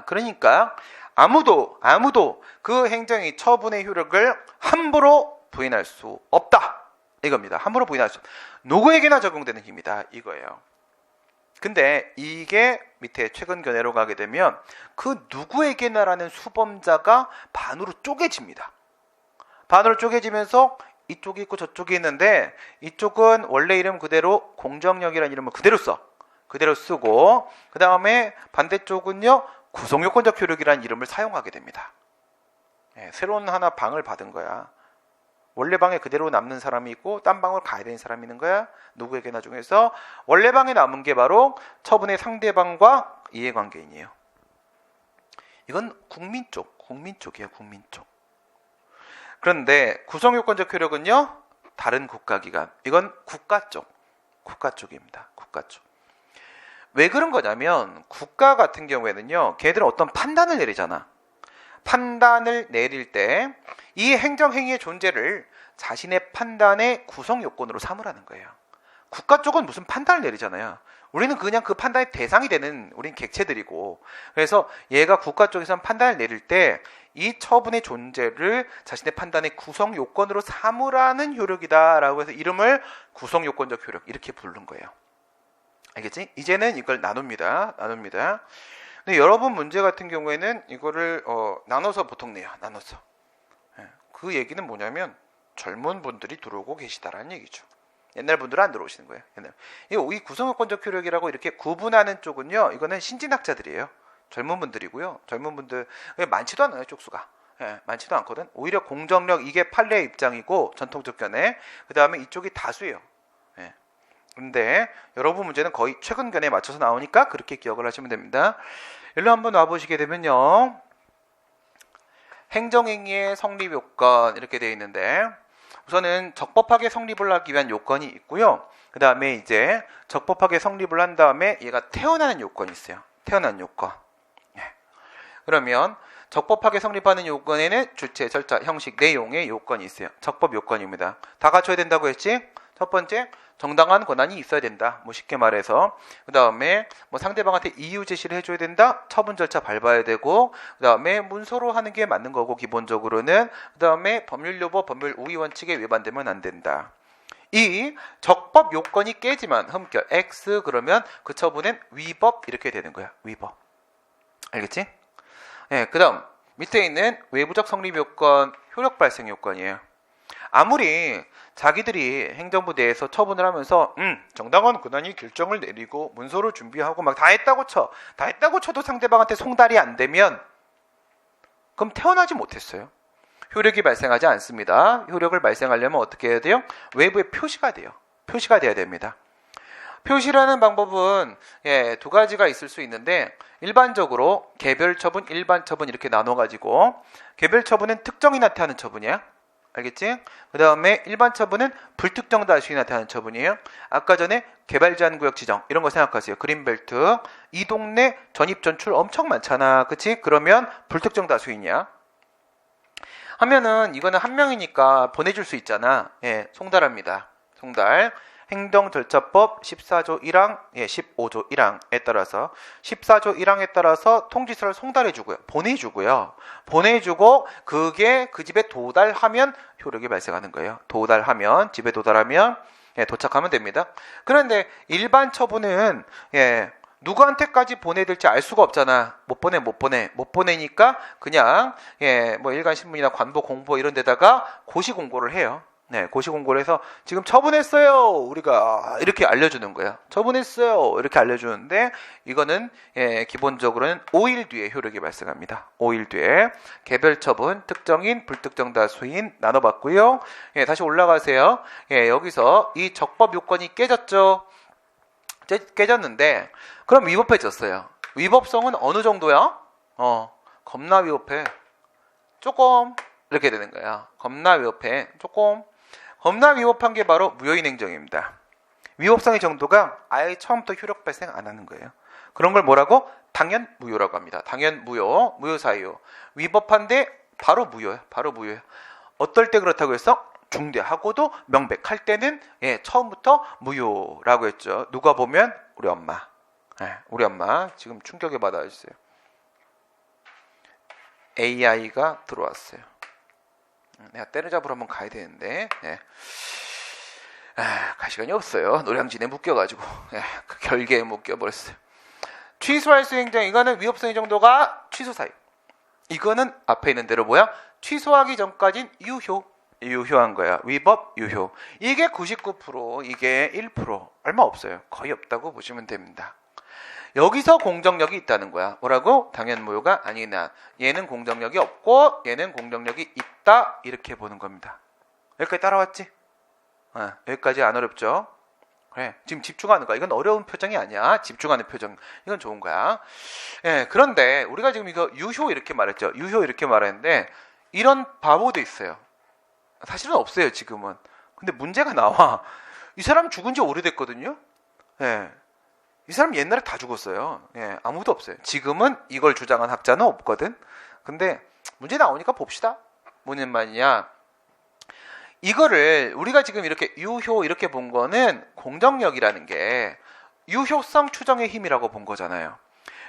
그러니까 아무도 그 행정의 처분의 효력을 함부로 부인할 수 없다. 이겁니다. 함부로 부인할 수 없다. 누구에게나 적용되는 힘이다. 이거예요. 근데 이게 밑에 최근 견해로 가게 되면 그 누구에게나라는 수범자가 반으로 쪼개집니다. 반으로 쪼개지면서 이쪽이 있고 저쪽이 있는데 이쪽은 원래 이름 그대로 공정력이라는 이름을 그대로 쓰고 그 다음에 반대쪽은요 구성요건적 효력이라는 이름을 사용하게 됩니다. 새로운 하나 방을 받은 거야. 원래 방에 그대로 남는 사람이 있고 딴 방으로 가야 되는 사람이 있는 거야. 누구에게나 중에서 원래 방에 남은 게 바로 처분의 상대방과 이해관계인이에요. 이건 국민 쪽이에요. 국민 쪽. 그런데 구성요건적 효력은요 다른 국가기관. 이건 국가 쪽입니다. 국가 쪽. 왜 그런 거냐면 국가 같은 경우에는요 걔들은 어떤 판단을 내리잖아. 판단을 내릴 때 이 행정행위의 존재를 자신의 판단의 구성요건으로 삼으라는 거예요. 국가 쪽은 무슨 판단을 내리잖아요. 우리는 그냥 그 판단의 대상이 되는 우린 객체들이고 그래서 얘가 국가 쪽에서는 판단을 내릴 때 이 처분의 존재를 자신의 판단의 구성요건으로 삼으라는 효력이다라고 해서 이름을 구성요건적 효력 이렇게 부른 거예요. 알겠지? 이제는 이걸 나눕니다. 근데 여러분 문제 같은 경우에는 이거를 나눠서 보통 내요. 나눠서. 그 얘기는 뭐냐면 젊은 분들이 들어오고 계시다라는 얘기죠. 옛날 분들은 안 들어오시는 거예요. 이 구성요건적 효력이라고 이렇게 구분하는 쪽은요. 이거는 신진학자들이에요. 젊은 분들이고요. 젊은 분들 많지도 않아요. 쪽수가. 많지도 않거든. 오히려 공정력 이게 판례의 입장이고 전통적 견해. 그 다음에 이쪽이 다수예요. 근데 여러분 문제는 거의 최근 견해에 맞춰서 나오니까 그렇게 기억을 하시면 됩니다. 일로 한번 와보시게 되면요. 행정행위의 성립 요건 이렇게 되어 있는데 우선은 적법하게 성립을 하기 위한 요건이 있고요. 그 다음에 이제 적법하게 성립을 한 다음에 얘가 태어나는 요건이 있어요. 태어나는 요건. 그러면 적법하게 성립하는 요건에는 주체, 절차, 형식, 내용의 요건이 있어요. 적법 요건입니다. 다 갖춰야 된다고 했지? 첫 번째, 정당한 권한이 있어야 된다. 쉽게 말해서. 그 다음에 상대방한테 이유 제시를 해줘야 된다. 처분 절차 밟아야 되고, 그 다음에 문서로 하는 게 맞는 거고, 기본적으로는. 그 다음에 법률요법, 법률 우위 원칙에 위반되면 안 된다. 이 적법 요건이 깨지만 흠결, X 그러면 그 처분은 위법 이렇게 되는 거야. 위법. 알겠지? 그 다음 밑에 있는 외부적 성립 요건, 효력 발생 요건이에요. 아무리 자기들이 행정부 내에서 처분을 하면서 정당한 권한이 결정을 내리고 문서를 준비하고 막 다 했다고 쳐도 상대방한테 송달이 안 되면 그럼 태어나지 못했어요. 효력이 발생하지 않습니다. 효력을 발생하려면 어떻게 해야 돼요? 외부에 표시가 돼요. 표시가 돼야 됩니다. 표시라는 방법은 두 가지가 있을 수 있는데 일반적으로 개별 처분, 일반 처분 이렇게 나눠가지고 개별 처분은 특정이 나타나는 처분이야. 알겠지? 그 다음에 일반 처분은 불특정 다수이 나타나는 처분이에요. 아까 전에 개발 제한 구역 지정 이런 거 생각하세요. 그린벨트 이 동네 전입 전출 엄청 많잖아. 그치? 그러면 불특정 다수이냐? 하면은 이거는 한 명이니까 보내줄 수 있잖아. 송달합니다. 송달. 행정절차법 14조 1항, 15조 1항에 따라서 14조 1항에 따라서 통지서를 송달해주고요. 보내주고 그게 그 집에 도달하면 효력이 발생하는 거예요. 도달하면 집에 도달하면 도착하면 됩니다. 그런데 일반 처분은 누구한테까지 보내야 될지 알 수가 없잖아. 못 보내니까 그냥 뭐 일간신문이나 관보 공보 이런 데다가 고시 공고를 해요. 고시 공고를 해서 지금 처분했어요. 우리가 이렇게 알려주는 거야. 처분했어요. 이렇게 알려주는데 이거는 기본적으로는 5일 뒤에 효력이 발생합니다. 5일 뒤에 개별 처분, 특정인, 불특정 다수인 나눠봤고요. 다시 올라가세요. 여기서 이 적법 요건이 깨졌죠. 깨졌는데 그럼 위법해졌어요. 위법성은 어느 정도야? 겁나 위법해. 조금 이렇게 되는 거야. 겁나 위법해. 조금. 겁나 위법한 게 바로 무효인 행정입니다. 위법성의 정도가 아예 처음부터 효력 발생 안 하는 거예요. 그런 걸 뭐라고? 당연 무효라고 합니다. 당연 무효, 무효사유. 위법한데 바로 무효예요. 바로 무효예요. 어떨 때 그렇다고 해서? 중대하고도 명백할 때는 처음부터 무효라고 했죠. 누가 보면 우리 엄마. 우리 엄마 지금 충격에 받아주세요. AI가 들어왔어요. 내가 때려잡으러 한번 가야 되는데 갈 시간이 없어요. 노량진에 묶여가지고 그 결계에 묶여버렸어요. 취소할 수 행정 이거는 위법성의 정도가 취소사유. 이거는 앞에 있는 대로 뭐야? 취소하기 전까진 유효한 거야. 위법 유효. 이게 99%, 이게 1%. 얼마 없어요. 거의 없다고 보시면 됩니다. 여기서 공정력이 있다는 거야. 뭐라고? 당연 무효가 아니나. 얘는 공정력이 없고 얘는 공정력이 있다. 이렇게 보는 겁니다. 여기까지 따라왔지? 여기까지 안 어렵죠? 그래, 지금 집중하는 거야. 이건 어려운 표정이 아니야. 집중하는 표정. 이건 좋은 거야. 그런데 우리가 지금 이거 유효 이렇게 말했죠. 유효 이렇게 말했는데 이런 바보도 있어요. 사실은 없어요, 지금은. 근데 문제가 나와. 이 사람 죽은 지 오래됐거든요. 이 사람 옛날에 다 죽었어요. 아무도 없어요. 지금은 이걸 주장한 학자는 없거든. 근데 문제 나오니까 봅시다. 뭐는 말이냐. 이거를 우리가 지금 이렇게 유효 이렇게 본 거는 공정력이라는 게 유효성 추정의 힘이라고 본 거잖아요.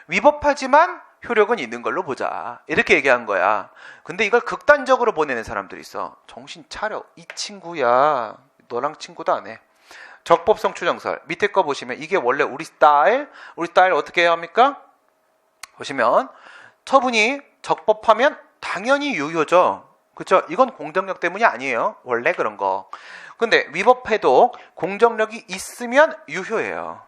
위법하지만 효력은 있는 걸로 보자. 이렇게 얘기한 거야. 근데 이걸 극단적으로 보내는 사람들이 있어. 정신 차려. 이 친구야. 너랑 친구도 안 해. 적법성 추정설 밑에 거 보시면 이게 원래 우리 스타일 어떻게 해야 합니까? 보시면 처분이 적법하면 당연히 유효죠. 그렇죠? 이건 공정력 때문이 아니에요. 원래 그런 거. 근데 위법해도 공정력이 있으면 유효해요.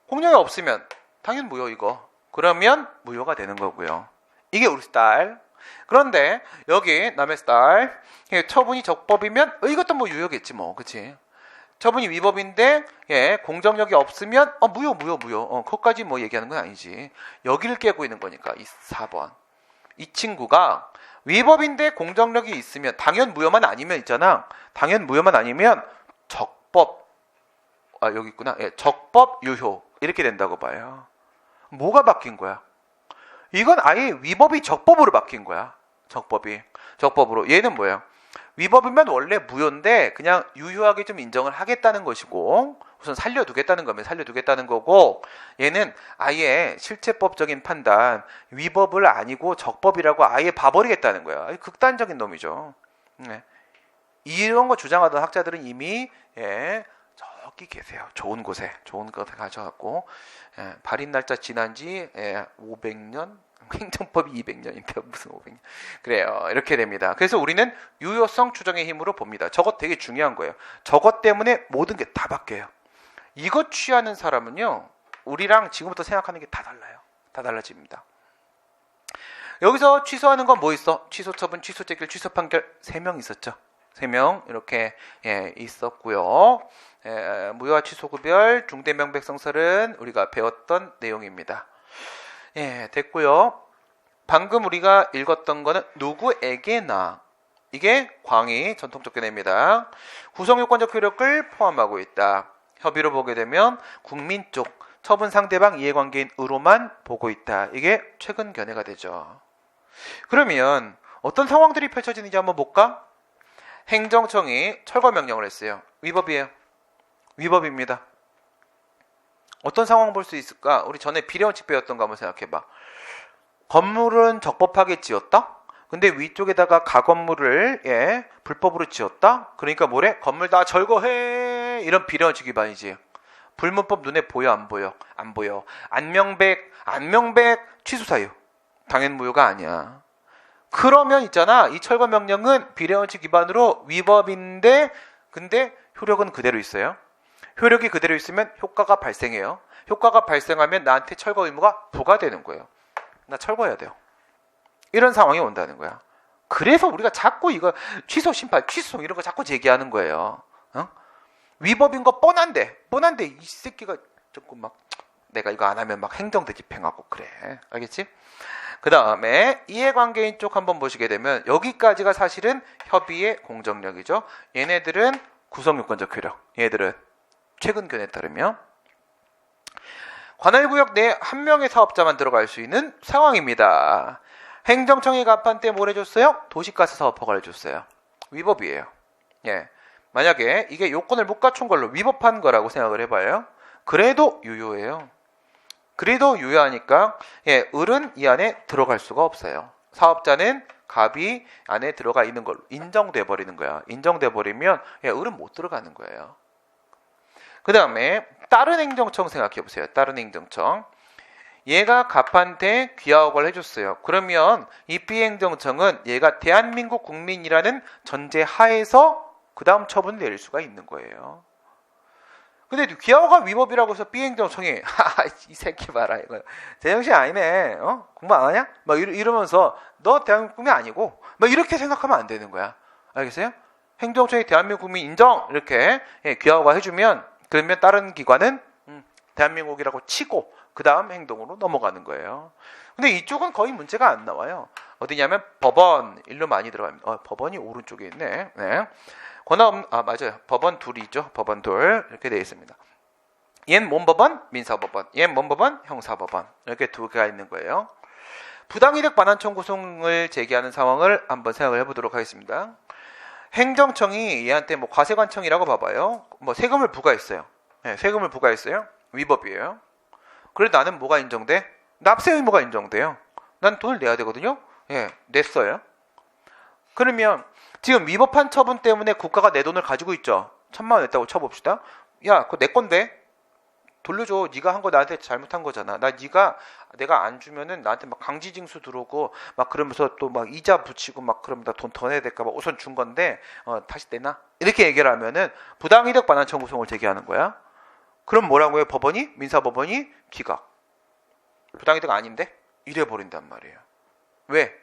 공정력이 없으면 당연 무효 이거. 그러면 무효가 되는 거고요. 이게 우리 스타일. 그런데 여기 남의 스타일 처분이 적법이면 이것도 뭐 유효겠지 뭐. 그치? 처분이 위법인데 공정력이 없으면 무효. 그것까지 뭐 얘기하는 건 아니지. 여기를 깨고 있는 거니까 이 4번. 이 친구가 위법인데 공정력이 있으면 당연 무효만 아니면 있잖아. 당연 무효만 아니면 적법 여기 있구나. 적법 유효 이렇게 된다고 봐요. 뭐가 바뀐 거야? 이건 아예 위법이 적법으로 바뀐 거야. 적법으로. 얘는 뭐예요? 위법이면 원래 무효인데 그냥 유효하게 좀 인정을 하겠다는 것이고 우선 살려두겠다는 거면 살려두겠다는 거고 얘는 아예 실체법적인 판단 위법을 아니고 적법이라고 아예 봐버리겠다는 거야. 극단적인 놈이죠. 이런 거 주장하던 학자들은 이미 저기 계세요. 좋은 곳에 가셔갖고 발인 날짜 지난 지 500년? 행정법이 200년인데 무슨 500년. 그래요. 이렇게 됩니다. 그래서 우리는 유효성 추정의 힘으로 봅니다. 저것 되게 중요한 거예요. 저것 때문에 모든 게 다 바뀌어요. 이거 취하는 사람은요. 우리랑 지금부터 생각하는 게 다 달라요. 다 달라집니다. 여기서 취소하는 건 뭐 있어? 취소 처분, 취소 재결, 취소 판결 3명 있었죠. 3명 이렇게 있었고요. 무효와 취소 구별, 중대명백성설은 우리가 배웠던 내용입니다. 됐고요. 방금 우리가 읽었던 거는 누구에게나, 이게 광의 전통적 견해입니다. 구성요건적 효력을 포함하고 있다. 협의로 보게 되면 국민 쪽, 처분 상대방 이해관계인으로만 보고 있다. 이게 최근 견해가 되죠. 그러면 어떤 상황들이 펼쳐지는지 한번 볼까? 행정청이 철거 명령을 했어요. 위법이에요. 위법입니다. 어떤 상황 볼 수 있을까? 우리 전에 비례원칙 배웠던 거 한번 생각해봐. 건물은 적법하게 지었다? 근데 위쪽에다가 가건물을 불법으로 지었다? 그러니까 뭐래? 건물 다 철거해! 이런 비례원칙 위반이지. 불문법 눈에 보여 안 보여? 안 보여. 안명백 취소 사유. 당연 무효가 아니야. 그러면 있잖아, 이 철거 명령은 비례원칙 위반으로 위법인데 근데 효력은 그대로 있어요. 효력이 그대로 있으면 효과가 발생해요. 효과가 발생하면 나한테 철거 의무가 부과되는 거예요. 나 철거해야 돼요. 이런 상황이 온다는 거야. 그래서 우리가 자꾸 이거 취소 심판, 취소 이런 거 자꾸 제기하는 거예요. 위법인 거 뻔한데 이 새끼가 자꾸 막 내가 이거 안 하면 막 행정대 집행하고 그래. 알겠지? 그 다음에 이해관계인 쪽 한번 보시게 되면 여기까지가 사실은 협의의 공정력이죠. 얘네들은 구성요건적 효력. 얘네들은 최근 견해에 따르면 관할구역 내 한 명의 사업자만 들어갈 수 있는 상황입니다. 행정청이 갑판 때 뭘 해줬어요? 도시가스 사업 허가를 해줬어요. 위법이에요. 만약에 이게 요건을 못 갖춘 걸로 위법한 거라고 생각을 해봐요. 그래도 유효해요. 그래도 유효하니까 을은 이 안에 들어갈 수가 없어요. 사업자는 갑이 안에 들어가 있는 걸로 인정돼 버리는 거야. 인정돼 버리면 을은 못 들어가는 거예요. 그 다음에 다른 행정청 생각해 보세요. 다른 행정청. 얘가 갑한테 귀하옥을 해줬어요. 그러면 이 B행정청은 얘가 대한민국 국민이라는 전제 하에서 그 다음 처분을 내릴 수가 있는 거예요. 근데 귀하오가 위법이라고 해서 B행정청이 이 새끼 봐라 이거 제정신 아니네. 공부 안 하냐? 막 이러면서 너 대한민국 국민 아니고 막 이렇게 생각하면 안 되는 거야. 알겠어요? 행정청이 대한민국 국민 인정 이렇게 귀하오가 해주면 그러면 다른 기관은 대한민국이라고 치고 그 다음 행동으로 넘어가는 거예요. 근데 이쪽은 거의 문제가 안 나와요. 어디냐면 법원 일로 많이 들어갑니다. 법원이 오른쪽에 있네. 맞아요. 법원 둘이죠. 법원 둘 이렇게 되어 있습니다. 얘는 뭔 법원? 민사법원. 얘는 뭔 법원? 형사법원. 이렇게 두 개가 있는 거예요. 부당이득 반환 청구송을 제기하는 상황을 한번 생각을 해보도록 하겠습니다. 행정청이 얘한테 뭐 과세관청이라고 봐봐요. 뭐 세금을 부과했어요. 세금을 부과했어요. 위법이에요. 그래도 나는 뭐가 인정돼? 납세 의무가 인정돼요. 난 돈을 내야 되거든요. 냈어요. 그러면 지금 위법한 처분 때문에 국가가 내 돈을 가지고 있죠. 1,000만 원 냈다고 쳐봅시다. 야, 그거 내 건데 돌려줘. 네가 한 거 나한테 잘못한 거잖아. 내가 안 주면은 나한테 막 강제징수 들어오고 막 그러면서 또 막 이자 붙이고 막 그러면 나 돈 더 내야 될까 봐 우선 준 건데 다시 내놔. 이렇게 얘기를 하면은 부당이득 반환 청구송을 제기하는 거야. 그럼 뭐라고 해요? 법원이? 민사법원이 기각. 부당이득 아닌데? 이래 버린단 말이에요. 왜?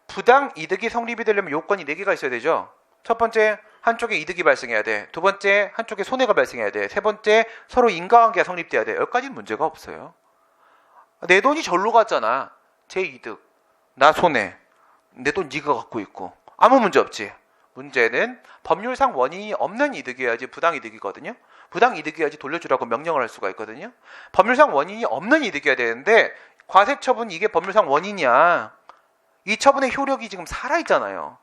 부당이득이 성립이 되려면 요건이 4개가 있어야 되죠. 첫 번째, 한쪽에 이득이 발생해야 돼. 두 번째, 한쪽에 손해가 발생해야 돼. 세 번째, 서로 인과관계가 성립돼야 돼. 여기까지는 문제가 없어요. 내 돈이 절로 갔잖아. 제 이득, 나 손해, 내 돈 네가 갖고 있고 아무 문제 없지. 문제는 법률상 원인이 없는 이득이어야지 부당이득이거든요. 부당이득이어야지 돌려주라고 명령을 할 수가 있거든요. 법률상 원인이 없는 이득이어야 되는데 과세처분 이게 법률상 원인이야. 이 처분의 효력이 지금 살아있잖아요.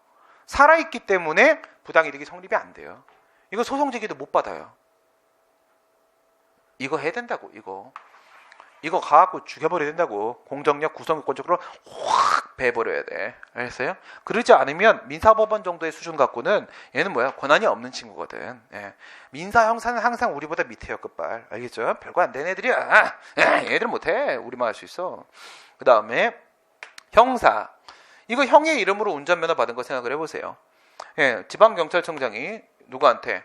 살아있기 때문에 부당이득이 성립이 안 돼요. 이거 소송 제기도 못 받아요. 이거 해야 된다고. 이거 가갖고 죽여버려야 된다고. 공정력 구성요건적으로 확 베버려야 돼. 알겠어요? 그러지 않으면 민사법원 정도의 수준 갖고는 얘는 권한이 없는 친구거든. 민사 형사는 항상 우리보다 밑에요. 끝발. 알겠죠? 별거 안 되는 애들이야. 얘들 못해. 우리만 할 수 있어. 그 다음에 형사. 이거 형의 이름으로 운전면허 받은 거 생각을 해보세요. 지방경찰청장이 누구한테?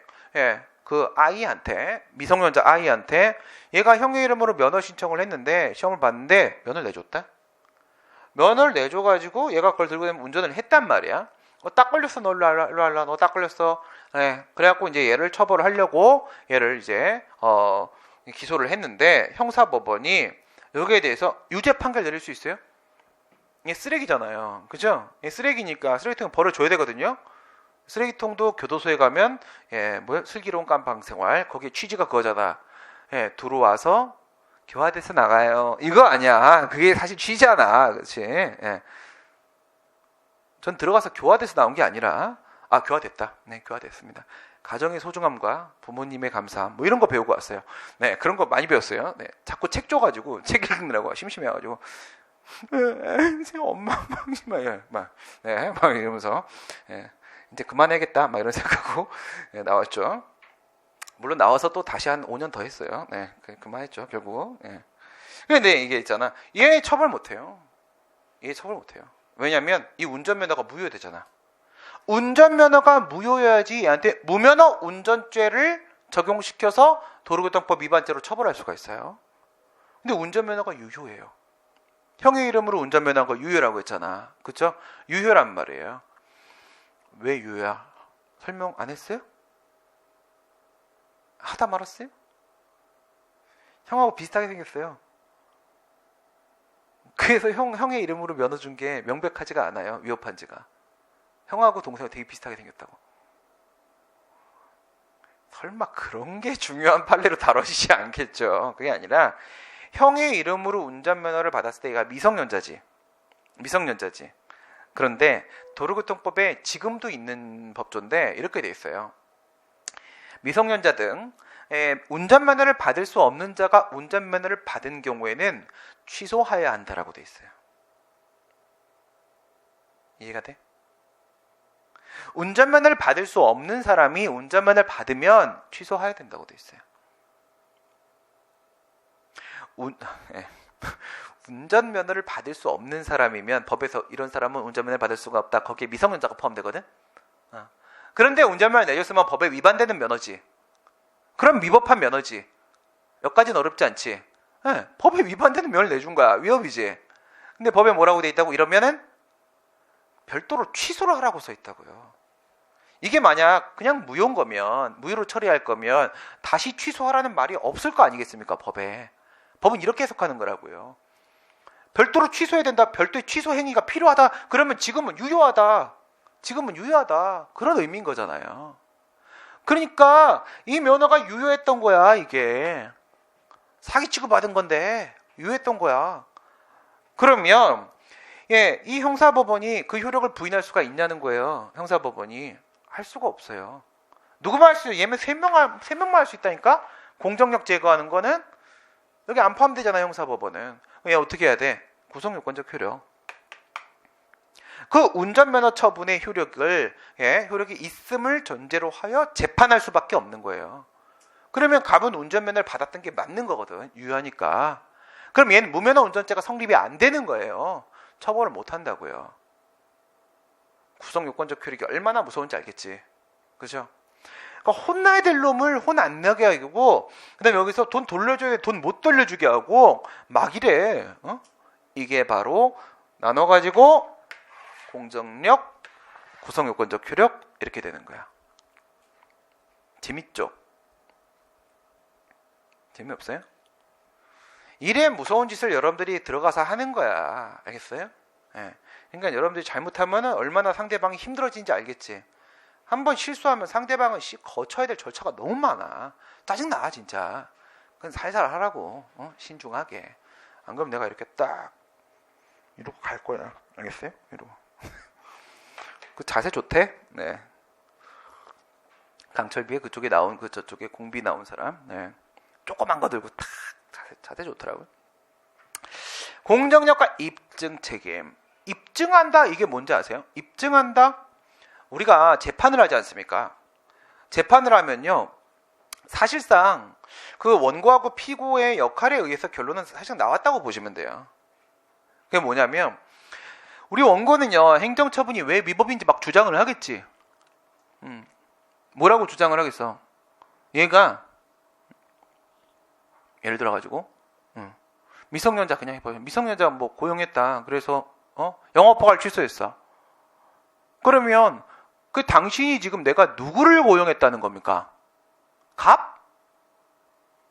그 아이한테, 미성년자 아이한테 얘가 형의 이름으로 면허 신청을 했는데 시험을 봤는데 면허를 내줬다? 면허를 내줘가지고 얘가 그걸 들고 다니면 운전을 했단 말이야. 딱 걸렸어. 너 일로 와. 너 딱 걸렸어. 네. 그래갖고 이제 얘를 처벌을 하려고 얘를 이제 기소를 했는데 형사법원이 여기에 대해서 유죄 판결 내릴 수 있어요? 이게 쓰레기잖아요. 그죠? 이게 쓰레기니까 쓰레기통에 버려줘야 되거든요. 쓰레기통도 교도소에 가면 슬기로운 깜빵 생활 거기에 취지가 그거잖아. 들어와서 교화돼서 나가요. 이거 아니야. 그게 사실 취지잖아. 그렇지? 전 들어가서 교화돼서 나온 게 아니라 교화됐다. 네, 교화됐습니다. 가정의 소중함과 부모님의 감사함 뭐 이런 거 배우고 왔어요. 네, 그런 거 많이 배웠어요. 네, 자꾸 책 줘가지고 책 읽느라고 심심해가지고 엄마 막 이러면서 이제 그만해야겠다 막 이런 생각하고 나왔죠. 물론 나와서 또 다시 한 5년 더 했어요. 네, 그만했죠 결국. 근데 이게 있잖아. 얘 처벌 못해요. 왜냐면 이 운전면허가 무효되잖아. 운전면허가 무효여야지 얘한테 무면허 운전죄를 적용시켜서 도로교통법 위반죄로 처벌할 수가 있어요. 근데 운전면허가 유효예요. 형의 이름으로 운전면허가 유효라고 했잖아. 그쵸? 유효란 말이에요. 왜 유효야? 설명 안 했어요? 하다 말았어요? 형하고 비슷하게 생겼어요. 그래서 형의 이름으로 면허 준 게 명백하지가 않아요. 위법한지가. 형하고 동생하고 되게 비슷하게 생겼다고. 설마 그런 게 중요한 판례로 다뤄지지 않겠죠. 그게 아니라 형의 이름으로 운전면허를 받았을 때 얘가 미성년자지. 그런데 도로교통법에 지금도 있는 법조인데 이렇게 돼 있어요. 미성년자 등 운전면허를 받을 수 없는 자가 운전면허를 받은 경우에는 취소하여야 한다라고 돼 있어요. 이해가 돼? 운전면허를 받을 수 없는 사람이 운전면허를 받으면 취소해야 된다고 돼 있어요. 운전면허를 받을 수 없는 사람이면 법에서 이런 사람은 운전면허를 받을 수가 없다. 거기에 미성년자가 포함되거든. 그런데 운전면허를 내줬으면 법에 위반되는 면허지. 그럼 위법한 면허지. 여기까지는 어렵지 않지. 법에 위반되는 면허를 내준 거야. 위법이지. 근데 법에 뭐라고 돼 있다고? 이러면은 별도로 취소를 하라고 써 있다고요. 이게 만약 그냥 무효인 거면, 무효로 처리할 거면 다시 취소하라는 말이 없을 거 아니겠습니까? 법에. 법은 이렇게 해석하는 거라고요. 별도로 취소해야 된다. 별도의 취소 행위가 필요하다. 그러면 지금은 유효하다. 그런 의미인 거잖아요. 그러니까 이 면허가 유효했던 거야. 이게 사기 취급받은 건데 유효했던 거야. 그러면 이 형사법원이 그 효력을 부인할 수가 있냐는 거예요. 형사법원이 할 수가 없어요. 누구만 할 수 있어요? 얘는 세 명만 할 수 있다니까. 공정력 제거하는 거는 여기 안 포함되잖아요. 형사법원은. 얘 어떻게 해야 돼? 구성요건적 효력. 그 운전면허 처분의 효력이 있음을 전제로 하여 재판할 수밖에 없는 거예요. 그러면 갑은 운전면허를 받았던 게 맞는 거거든. 유효하니까. 그럼 얘는 무면허 운전죄가 성립이 안 되는 거예요. 처벌을 못 한다고요. 구성요건적 효력이 얼마나 무서운지 알겠지. 그죠? 그러니까 혼나야 될 놈을 혼 안 나게 하고, 그 다음에 여기서 돈 돌려줘야 돈 못 돌려주게 하고, 막 이래. 이게 바로 나눠가지고 공정력, 구성요건적 효력 이렇게 되는 거야. 재밌죠? 재미없어요? 이래 무서운 짓을 여러분들이 들어가서 하는 거야. 알겠어요? 그러니까 여러분들이 잘못하면 얼마나 상대방이 힘들어지는지 알겠지. 한번 실수하면 상대방은 거쳐야 될 절차가 너무 많아. 짜증나 진짜. 그건 살살 하라고. 신중하게. 안 그러면 내가 이렇게 딱 이러고 갈 거야. 알겠어요? 이러고. 그 자세 좋대? 네. 강철비에 그쪽에 나온 저쪽에 공비 나온 사람. 네. 조그만 거 들고 탁 자세 좋더라고요. 공정력과 입증 책임. 입증한다 이게 뭔지 아세요? 입증한다? 우리가 재판을 하지 않습니까? 재판을 하면요. 사실상 그 원고하고 피고의 역할에 의해서 결론은 사실 나왔다고 보시면 돼요. 그게 뭐냐면 우리 원고는요. 행정처분이 왜 위법인지 막 주장을 하겠지. 뭐라고 주장을 하겠어? 얘가 예를 들어가지고 미성년자 그냥 해봐요. 미성년자 뭐 고용했다. 그래서 영업허가를 취소했어. 그러면 그 당신이 지금 내가 누구를 고용했다는 겁니까? 갑?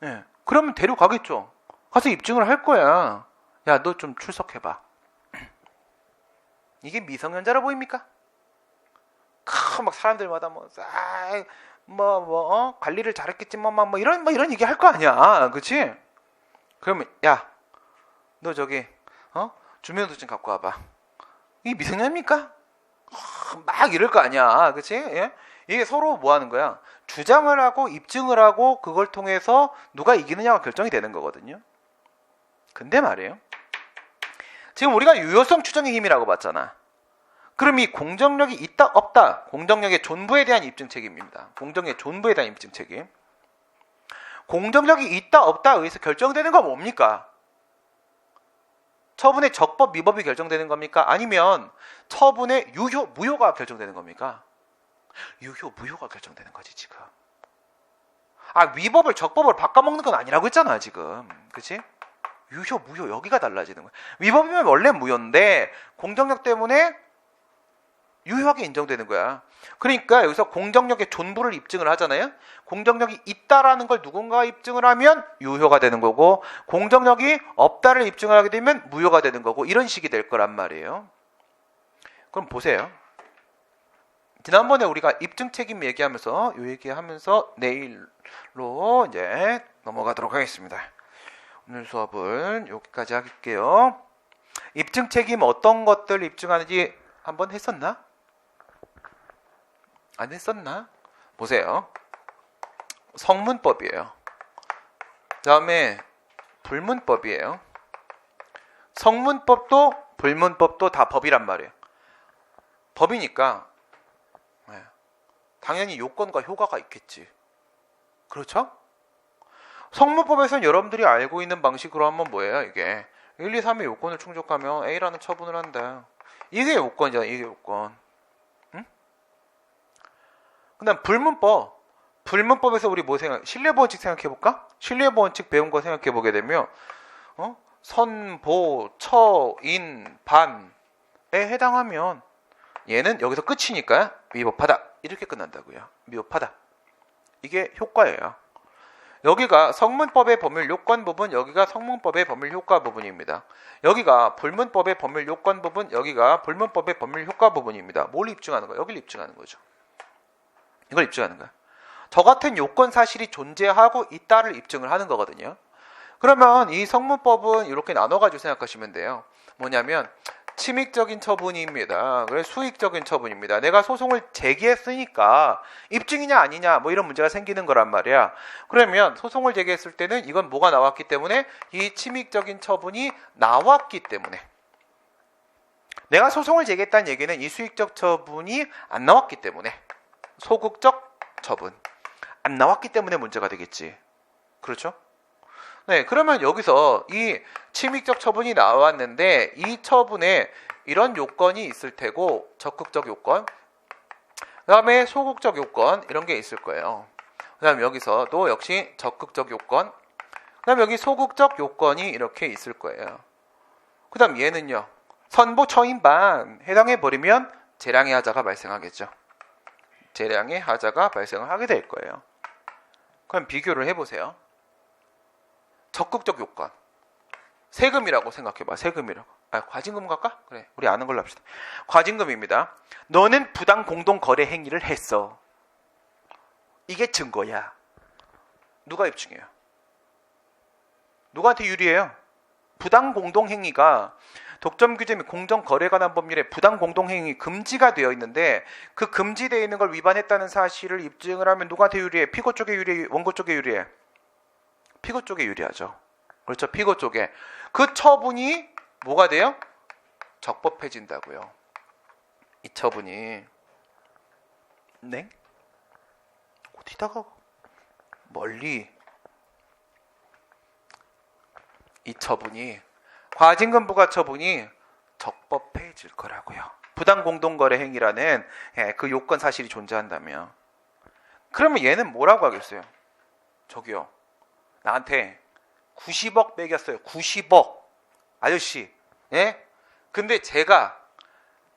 네. 그러면 데려가겠죠. 가서 입증을 할 거야. 야, 너 좀 출석해봐. 이게 미성년자라 보입니까? 막 사람들마다 관리를 잘했겠지만 이런 얘기 할 거 아니야. 그치? 그러면 야, 너 저기 주민등록증 갖고 와봐. 이게 미성년입니까? 막 이럴 거 아니야. 그치? 예? 이게 서로 뭐 하는 거야? 주장을 하고 입증을 하고 그걸 통해서 누가 이기느냐가 결정이 되는 거거든요. 근데 말이에요. 지금 우리가 유효성 추정의 힘이라고 봤잖아. 그럼 이 공정력이 있다 없다. 공정력의 존부에 대한 입증 책임입니다. 공정력의 존부에 대한 입증 책임. 공정력이 있다 없다 의해서 결정되는 건 뭡니까? 처분의 적법 미법이 결정되는 겁니까? 아니면 처분의 유효 무효가 결정되는 겁니까? 유효 무효가 결정되는 거지 지금. 위법을 적법을 바꿔먹는 건 아니라고 했잖아 지금. 그치? 유효 무효 여기가 달라지는 거야. 위법이면 원래 무효인데 공정력 때문에 유효하게 인정되는 거야. 그러니까 여기서 공정력의 존부를 입증을 하잖아요. 공정력이 있다라는 걸 누군가가 입증을 하면 유효가 되는 거고, 공정력이 없다를 입증을 하게 되면 무효가 되는 거고, 이런 식이 될 거란 말이에요. 그럼 보세요. 지난번에 우리가 입증 책임 얘기하면서 이 얘기하면서 내일로 이제 넘어가도록 하겠습니다. 오늘 수업은 여기까지 할게요. 입증 책임 어떤 것들 입증하는지 한번 했었나? 안 했었나? 보세요. 성문법이에요. 다음에 불문법이에요. 성문법도 불문법도 다 법이란 말이에요. 법이니까 당연히 요건과 효과가 있겠지. 그렇죠? 성문법에서는 여러분들이 알고 있는 방식으로 하면 뭐예요? 이게 1, 2, 3의 요건을 충족하면 A라는 처분을 한다. 이게 요건이잖아. 이게 요건. 응? 그 다음 불문법. 불문법에서 우리 뭐 신뢰보원칙 생각해볼까? 신뢰보원칙 배운 거 생각해보게 되면 선, 보, 처, 인, 반에 해당하면 얘는 여기서 끝이니까 위법하다. 이렇게 끝난다고요. 위법하다. 이게 효과예요. 여기가 성문법의 법률 요건 부분, 여기가 성문법의 법률 효과 부분입니다. 여기가 불문법의 법률 요건 부분, 여기가 불문법의 법률 효과 부분입니다. 뭘 입증하는 거예요? 여기를 입증하는 거죠. 이걸 입증하는 거야. 저 같은 요건 사실이 존재하고 있다를 입증을 하는 거거든요. 그러면 이 성문법은 이렇게 나눠가지고 생각하시면 돼요. 뭐냐면 침익적인 처분입니다. 그래서 수익적인 처분입니다. 내가 소송을 제기했으니까 입증이냐 아니냐 뭐 이런 문제가 생기는 거란 말이야. 그러면 소송을 제기했을 때는 이건 뭐가 나왔기 때문에 이 침익적인 처분이 나왔기 때문에 내가 소송을 제기했다는 얘기는 이 수익적 처분이 안 나왔기 때문에 소극적 처분 안 나왔기 때문에 문제가 되겠지. 그렇죠? 네, 그러면 여기서 이 침익적 처분이 나왔는데 이 처분에 이런 요건이 있을 테고 적극적 요건, 그 다음에 소극적 요건 이런 게 있을 거예요. 그 다음에 여기서 또 역시 적극적 요건, 그 다음에 여기 소극적 요건이 이렇게 있을 거예요. 그 다음 얘는요. 선보 처인반 해당해버리면 재량의 하자가 발생하겠죠. 재량의 하자가 발생을 하게 될 거예요. 그럼 비교를 해보세요. 적극적 요건. 세금이라고 생각해봐. 세금이라고. 과징금 갈까? 그래. 우리 아는 걸로 합시다. 과징금입니다. 너는 부당 공동 거래 행위를 했어. 이게 증거야. 누가 입증해요? 누구한테 유리해요? 부당 공동 행위가 독점 규제 및 공정 거래 관한 법률에 부당 공동 행위 금지가 되어 있는데 그 금지되어 있는 걸 위반했다는 사실을 입증을 하면 누구한테 유리해? 피고 쪽에 유리해? 원고 쪽에 유리해? 피고 쪽에 유리하죠. 그렇죠. 피고 쪽에. 그 처분이 뭐가 돼요? 적법해진다고요. 이 처분이. 네? 어디다가 멀리. 이 처분이 과징금 부과 처분이 적법해질 거라고요. 부당 공동거래 행위라는 그 요건 사실이 존재한다면. 그러면 얘는 뭐라고 하겠어요? 저기요. 나한테 90억 매겼어요. 90억. 아저씨, 예? 근데 제가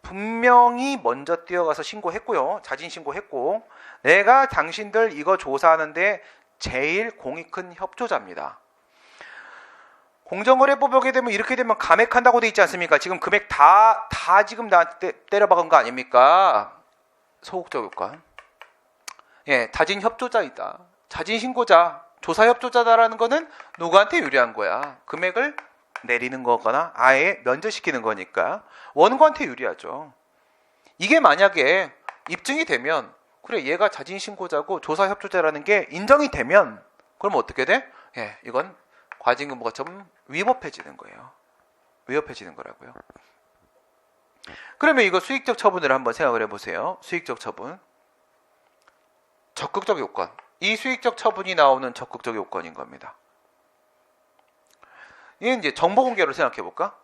분명히 먼저 뛰어가서 신고했고요. 자진 신고했고, 내가 당신들 이거 조사하는데 제일 공이 큰 협조자입니다. 공정거래법 보게 되면 이렇게 되면 감액한다고 돼 있지 않습니까? 지금 금액 다 지금 나한테 때려박은 거 아닙니까? 소극적 요건. 예, 자진 협조자이다. 자진 신고자, 조사 협조자다라는 거는 누구한테 유리한 거야? 금액을 내리는 거거나 아예 면제시키는 거니까 원고한테 유리하죠. 이게 만약에 입증이 되면, 그래 얘가 자진 신고자고 조사 협조자라는 게 인정이 되면, 그럼 어떻게 돼? 예, 이건 과징금부과처분 위법해지는 거예요. 위법해지는 거라고요. 그러면 이거 수익적 처분을 한번 생각을 해보세요. 수익적 처분. 적극적 요건. 이 수익적 처분이 나오는 적극적 요건인 겁니다. 이게 이제 정보 공개로 생각해 볼까?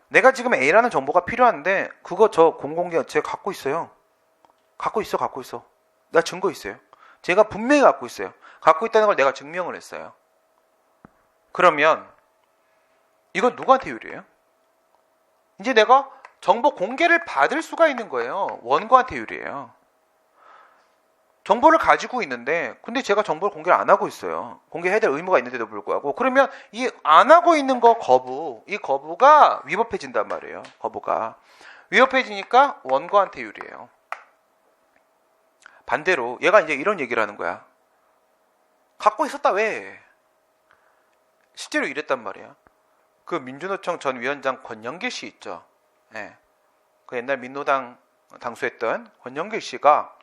내가 지금 A라는 정보가 필요한데 그거 저 공공개 제가 갖고 있어요. 갖고 있어. 나 증거 있어요. 제가 분명히 갖고 있어요. 갖고 있다는 걸 내가 증명을 했어요. 그러면 이건 누구한테 유리해요? 이제 내가 정보 공개를 받을 수가 있는 거예요. 원고한테 유리해요. 정보를 가지고 있는데 근데 제가 정보를 공개를 안 하고 있어요. 공개해야 될 의무가 있는데도 불구하고. 그러면 이 안 하고 있는 거 거부, 이 거부가 위법해진단 말이에요. 거부가 위법해지니까 원고한테 유리해요. 반대로 얘가 이제 이런 얘기를 하는 거야. 갖고 있었다 왜? 실제로 이랬단 말이야. 그 민주노총 전 위원장 권영길 씨 있죠. 네. 그 옛날 민노당 당수했던 권영길 씨가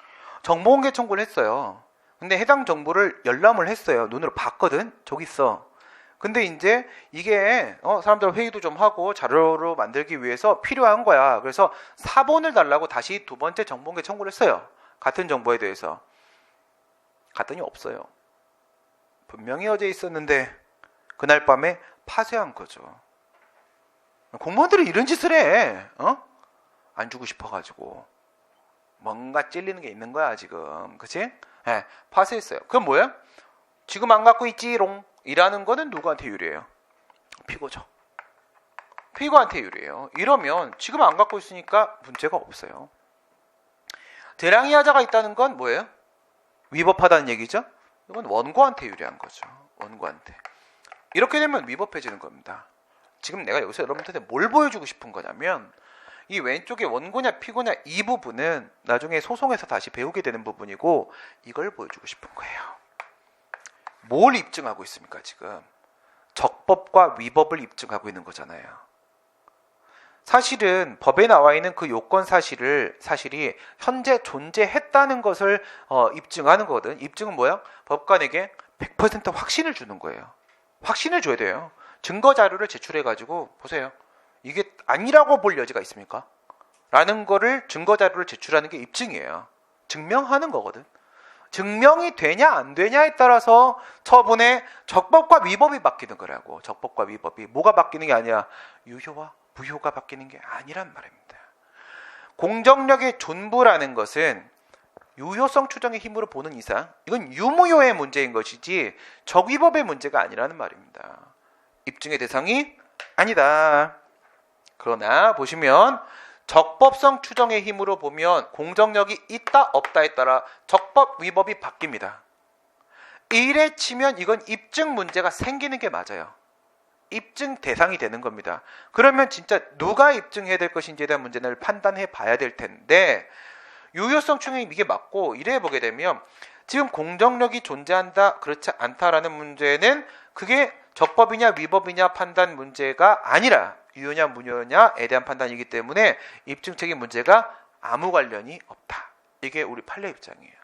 정보공개 청구를 했어요. 근데 해당 정보를 열람을 했어요. 눈으로 봤거든. 저기 있어. 근데 이제 이게 사람들 회의도 좀 하고 자료로 만들기 위해서 필요한 거야. 그래서 사본을 달라고 다시 두 번째 정보공개 청구를 했어요. 같은 정보에 대해서. 갔더니 없어요. 분명히 어제 있었는데 그날 밤에 파쇄한 거죠. 공무원들이 이런 짓을 해. 안 주고 싶어가지고. 뭔가 찔리는 게 있는 거야 지금. 그치? 네, 파쇄했어요. 그럼 뭐야? 지금 안 갖고 있지롱 이라는 거는 누구한테 유리해요? 피고죠. 피고한테 유리해요. 이러면 지금 안 갖고 있으니까 문제가 없어요. 대량의 하자가 있다는 건 뭐예요? 위법하다는 얘기죠. 이건 원고한테 유리한 거죠. 원고한테. 이렇게 되면 위법해지는 겁니다. 지금 내가 여기서 여러분들한테 뭘 보여주고 싶은 거냐면 이 왼쪽에 원고냐 피고냐 이 부분은 나중에 소송에서 다시 배우게 되는 부분이고 이걸 보여주고 싶은 거예요. 뭘 입증하고 있습니까 지금? 적법과 위법을 입증하고 있는 거잖아요. 사실은 법에 나와 있는 그 요건 사실이 현재 존재했다는 것을 입증하는 거거든. 입증은 뭐야? 법관에게 100% 확신을 주는 거예요. 확신을 줘야 돼요. 증거 자료를 제출해가지고 보세요. 이게 아니라고 볼 여지가 있습니까? 라는 거를 증거 자료를 제출하는 게 입증이에요. 증명하는 거거든. 증명이 되냐 안 되냐에 따라서 처분의 적법과 위법이 바뀌는 거라고. 적법과 위법이. 뭐가 바뀌는 게 아니라 유효와 무효가 바뀌는 게 아니란 말입니다. 공정력의 존부라는 것은 유효성 추정의 힘으로 보는 이상 이건 유무효의 문제인 것이지 적위법의 문제가 아니라는 말입니다. 입증의 대상이 아니다. 그러나 보시면 적법성 추정의 힘으로 보면 공정력이 있다 없다에 따라 적법 위법이 바뀝니다. 이래 치면 이건 입증 문제가 생기는 게 맞아요. 입증 대상이 되는 겁니다. 그러면 진짜 누가 입증해야 될 것인지에 대한 문제를 판단해 봐야 될 텐데 유효성 추정이 이게 맞고 이래 보게 되면 지금 공정력이 존재한다 그렇지 않다라는 문제는 그게 적법이냐 위법이냐 판단 문제가 아니라 유효냐 무효냐에 대한 판단이기 때문에 입증 책임 문제가 아무 관련이 없다. 이게 우리 판례 입장이에요.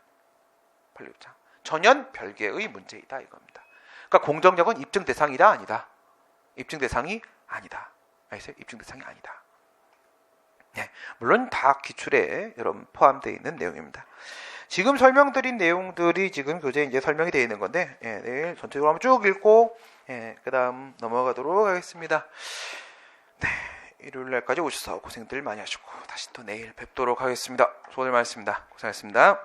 판례 입장. 전혀 별개의 문제이다 이겁니다. 그러니까 공정력은 입증 대상이다 아니다. 입증 대상이 아니다. 알겠어요? 입증 대상이 아니다. 네, 물론 다 기출에 여러분 포함되어 있는 내용입니다. 지금 설명드린 내용들이 지금 교재에 이제 설명이 되어 있는 건데 내일 전체적으로 한번 쭉 읽고 그 다음 넘어가도록 하겠습니다. 네, 일요일날까지 오셔서 고생들 많이 하시고 다시 또 내일 뵙도록 하겠습니다. 수고들 많으셨습니다. 고생하셨습니다.